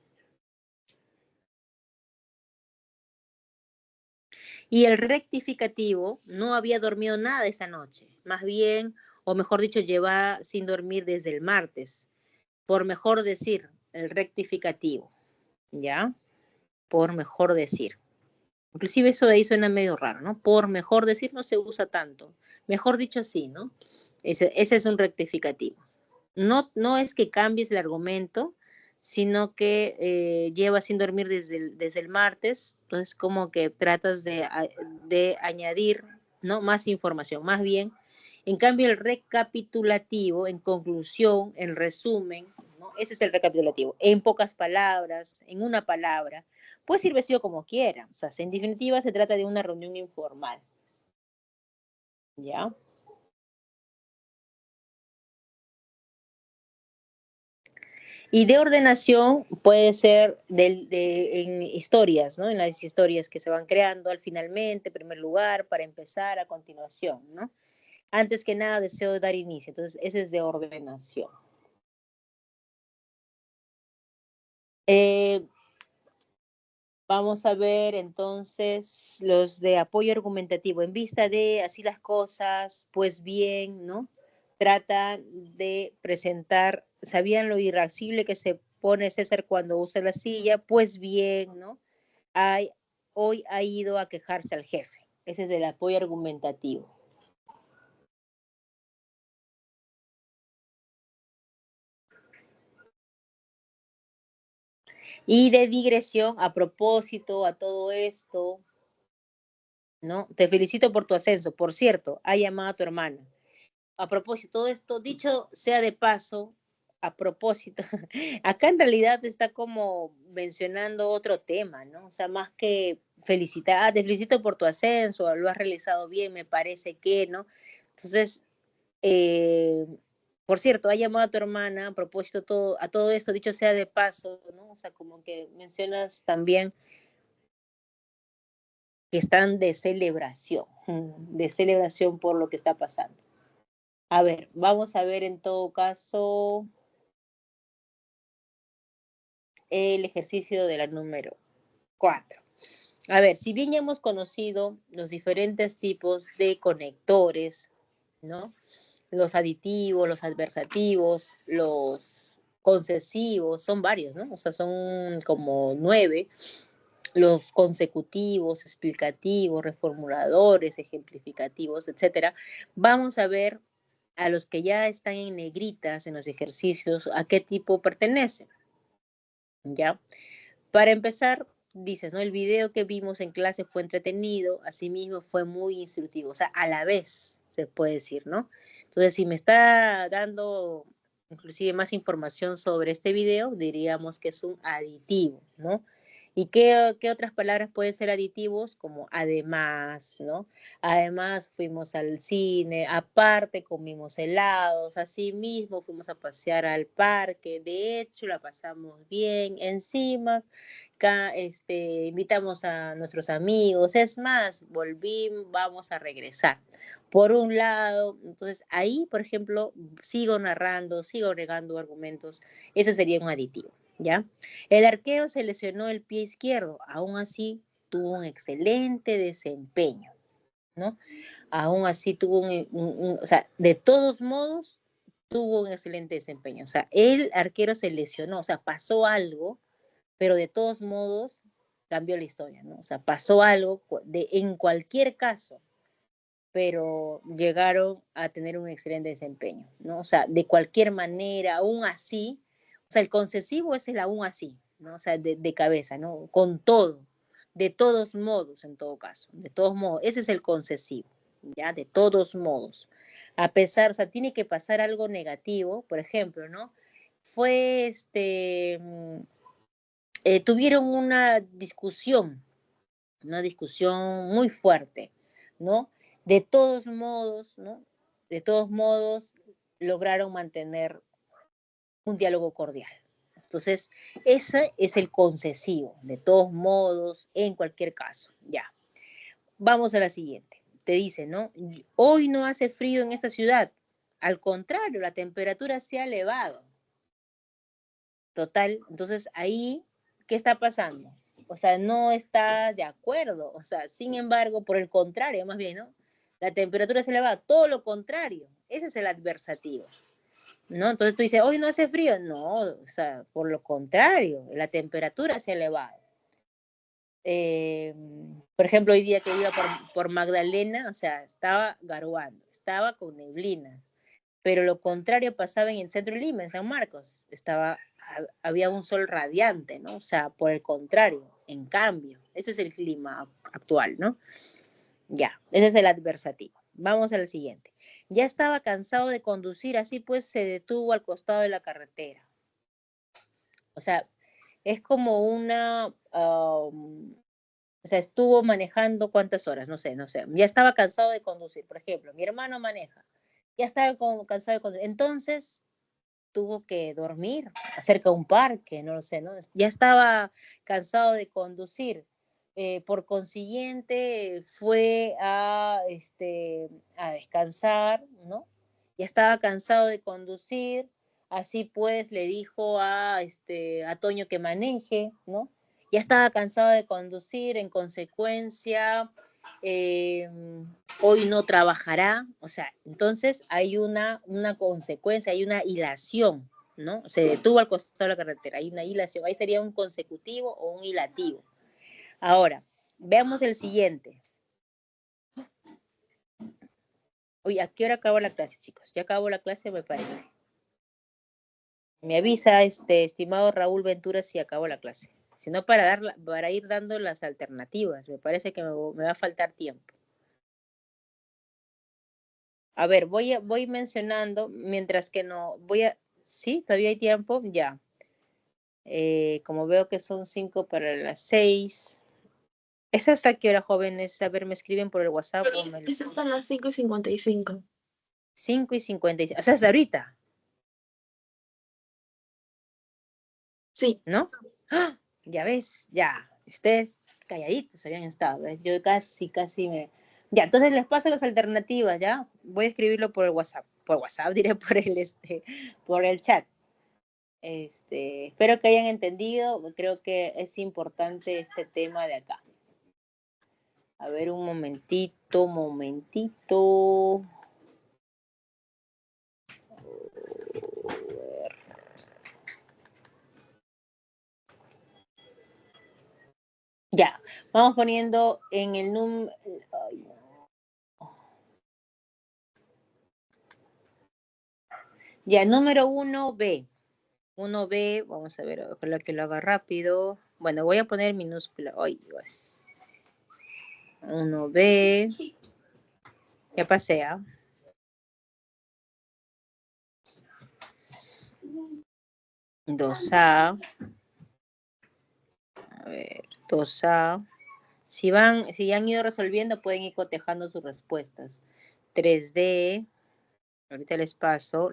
Y el rectificativo no había dormido nada esa noche, más bien, o mejor dicho, lleva sin dormir desde el martes, por mejor decir, el rectificativo, ¿ya? Por mejor decir. Inclusive eso de ahí suena medio raro, ¿no? Por mejor decir no se usa tanto. Mejor dicho así, ¿no? Ese es un rectificativo. No es que cambies el argumento, sino que llevas sin dormir desde el martes, entonces como que tratas de añadir, ¿no? Más información, más bien. En cambio, el recapitulativo, en conclusión, en resumen, ¿no? Ese es el recapitulativo. En pocas palabras, en una palabra, puedes ir vestido como quiera. O sea, en definitiva, se trata de una reunión informal. ¿Ya? Y de ordenación puede ser en historias, ¿no? En las historias que se van creando al finalmente, en primer lugar, para empezar, a continuación, ¿no? Antes que nada, deseo dar inicio. Entonces, ese es de ordenación. Vamos a ver entonces los de apoyo argumentativo. En vista de así las cosas, pues bien, ¿no? Tratan de presentar, ¿sabían lo irascible que se pone César cuando usa la silla? Pues bien, ¿no? Hoy ha ido a quejarse al jefe. Ese es el apoyo argumentativo. Y de digresión, a propósito, a todo esto, ¿no? Te felicito por tu ascenso. Por cierto, ha llamado a tu hermana. A propósito, todo esto, dicho sea de paso, a propósito, acá en realidad está como mencionando otro tema, ¿no? O sea, más que felicitar, te felicito por tu ascenso, lo has realizado bien, me parece que, ¿no? Entonces, eh, por cierto, ha llamado a tu hermana a propósito a todo esto, dicho sea de paso, ¿no? O sea, como que mencionas también que están de celebración por lo que está pasando. A ver, vamos a ver en todo caso el ejercicio de la número 4. A ver, si bien ya hemos conocido los diferentes tipos de conectores, ¿no? Los aditivos, los adversativos, los concesivos, son varios, ¿no? O sea, son como 9. Los consecutivos, explicativos, reformuladores, ejemplificativos, etcétera. Vamos a ver a los que ya están en negritas en los ejercicios, a qué tipo pertenecen. ¿Ya? Para empezar, dices, ¿no? El video que vimos en clase fue entretenido, asimismo fue muy instructivo, o sea, a la vez se puede decir, ¿no? Entonces, si me está dando inclusive más información sobre este video, diríamos que es un aditivo, ¿no? ¿Y qué otras palabras pueden ser aditivos? Como además, ¿no? Además fuimos al cine, aparte comimos helados, así mismo fuimos a pasear al parque, de hecho la pasamos bien, encima invitamos a nuestros amigos, es más, volvimos, vamos a regresar. Por un lado, entonces ahí, por ejemplo, sigo narrando, sigo agregando argumentos, ese sería un aditivo, ¿ya? El arquero se lesionó el pie izquierdo, aún así tuvo un excelente desempeño, ¿no? Aún así tuvo o sea, de todos modos, tuvo un excelente desempeño. O sea, el arquero se lesionó, o sea, pasó algo, pero de todos modos cambió la historia, ¿no? O sea, pasó algo en cualquier caso, pero llegaron a tener un excelente desempeño, ¿no? O sea, de cualquier manera, aún así, o sea, el concesivo es el aún así, ¿no? O sea, de cabeza, ¿no? Con todo, de todos modos, en todo caso, de todos modos, ese es el concesivo, ¿ya? De todos modos. A pesar, o sea, tiene que pasar algo negativo, por ejemplo, ¿no? Fue, tuvieron una discusión muy fuerte, ¿no? De todos modos, ¿no? De todos modos, lograron mantener un diálogo cordial. Entonces, ese es el concesivo, de todos modos, en cualquier caso, ya. Vamos a la siguiente. Te dice, ¿no? Hoy no hace frío en esta ciudad. Al contrario, la temperatura se ha elevado. Total, entonces ahí, ¿qué está pasando? O sea, no está de acuerdo. O sea, sin embargo, por el contrario, más bien, ¿no? La temperatura se eleva, todo lo contrario. Ese es el adversativo, ¿no? Entonces tú dices, hoy no hace frío. No, o sea, por lo contrario, la temperatura se ha elevado. Por ejemplo, hoy día que iba por Magdalena, o sea, estaba garuando, estaba con neblina, pero lo contrario pasaba en el centro de Lima, en San Marcos, había un sol radiante, ¿no? O sea, por el contrario, en cambio, ese es el clima actual, ¿no? Ya, ese es el adversativo. Vamos al siguiente. Ya estaba cansado de conducir, así pues se detuvo al costado de la carretera. O sea, es como o sea, estuvo manejando cuántas horas, no sé. Ya estaba cansado de conducir. Por ejemplo, mi hermano maneja, ya estaba cansado de conducir. Entonces, tuvo que dormir cerca de un parque, no lo sé, ¿no? Ya estaba cansado de conducir. Por consiguiente, fue a descansar, ¿no? Ya estaba cansado de conducir, así pues le dijo a Toño que maneje, ¿no? Ya estaba cansado de conducir, en consecuencia, eh, hoy no trabajará, o sea, entonces hay una consecuencia, hay una hilación, ¿no? Se detuvo al costado de la carretera, hay una hilación, ahí sería un consecutivo o un hilativo. Ahora, veamos el siguiente. Uy, ¿a qué hora acabó la clase, chicos? Ya acabó la clase, me parece. Me avisa, estimado Raúl Ventura, si acabó la clase. Si no, para ir dando las alternativas. Me parece que me va a faltar tiempo. A ver, voy mencionando, mientras que no, ¿sí? ¿Todavía hay tiempo? Ya. Como veo que son 5 para las 6. ¿Es hasta qué hora, jóvenes? A ver, ¿me escriben por el WhatsApp? Es hasta las 5:55. 5:56. O sea, hasta ahorita, Sí. ¿no? ¡Ah! Ya ves, ya. Ustedes calladitos habían estado. Yo casi me... Ya, entonces les paso las alternativas, ¿ya? Voy a escribirlo por el WhatsApp. Por WhatsApp, diré por el chat. Espero que hayan entendido. Creo que es importante este tema de acá. A ver, un momentito. Ya, vamos poniendo en el número... Ya, número 1B. 1B, vamos a ver, ojalá que lo haga rápido. Bueno, voy a poner minúscula. Ay, Dios. 1B. Ya pasé, ¿ah? 2A. A ver, 2A. Si han ido resolviendo, pueden ir cotejando sus respuestas. 3D. Ahorita les paso.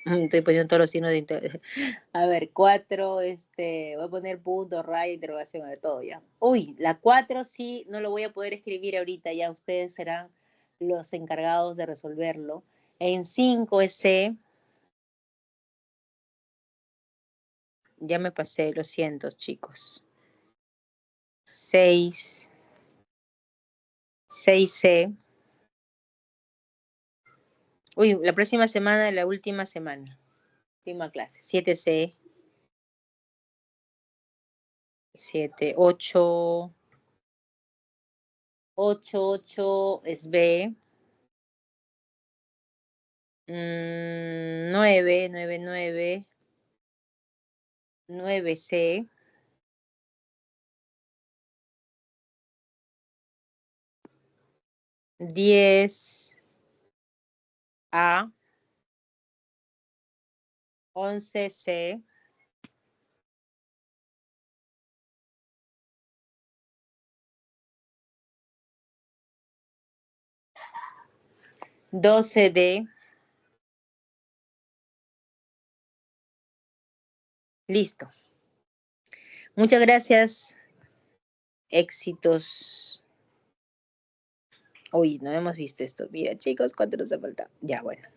Estoy poniendo todos los signos de interés. A ver, 4, voy a poner punto, raya, interrogación, de todo ya. Uy, la 4 sí, no lo voy a poder escribir ahorita, ya ustedes serán los encargados de resolverlo. En 5 es C. Ya me pasé, lo siento, chicos. 6C. Uy, la próxima semana, la última semana. Última clase. 7C. 7, 8. 8 es B. 9, 9C. 10A. 11C. 12D. Listo. Muchas gracias. Éxitos. Uy, no hemos visto esto. Mira, chicos, ¿cuánto nos ha faltado? Ya, bueno.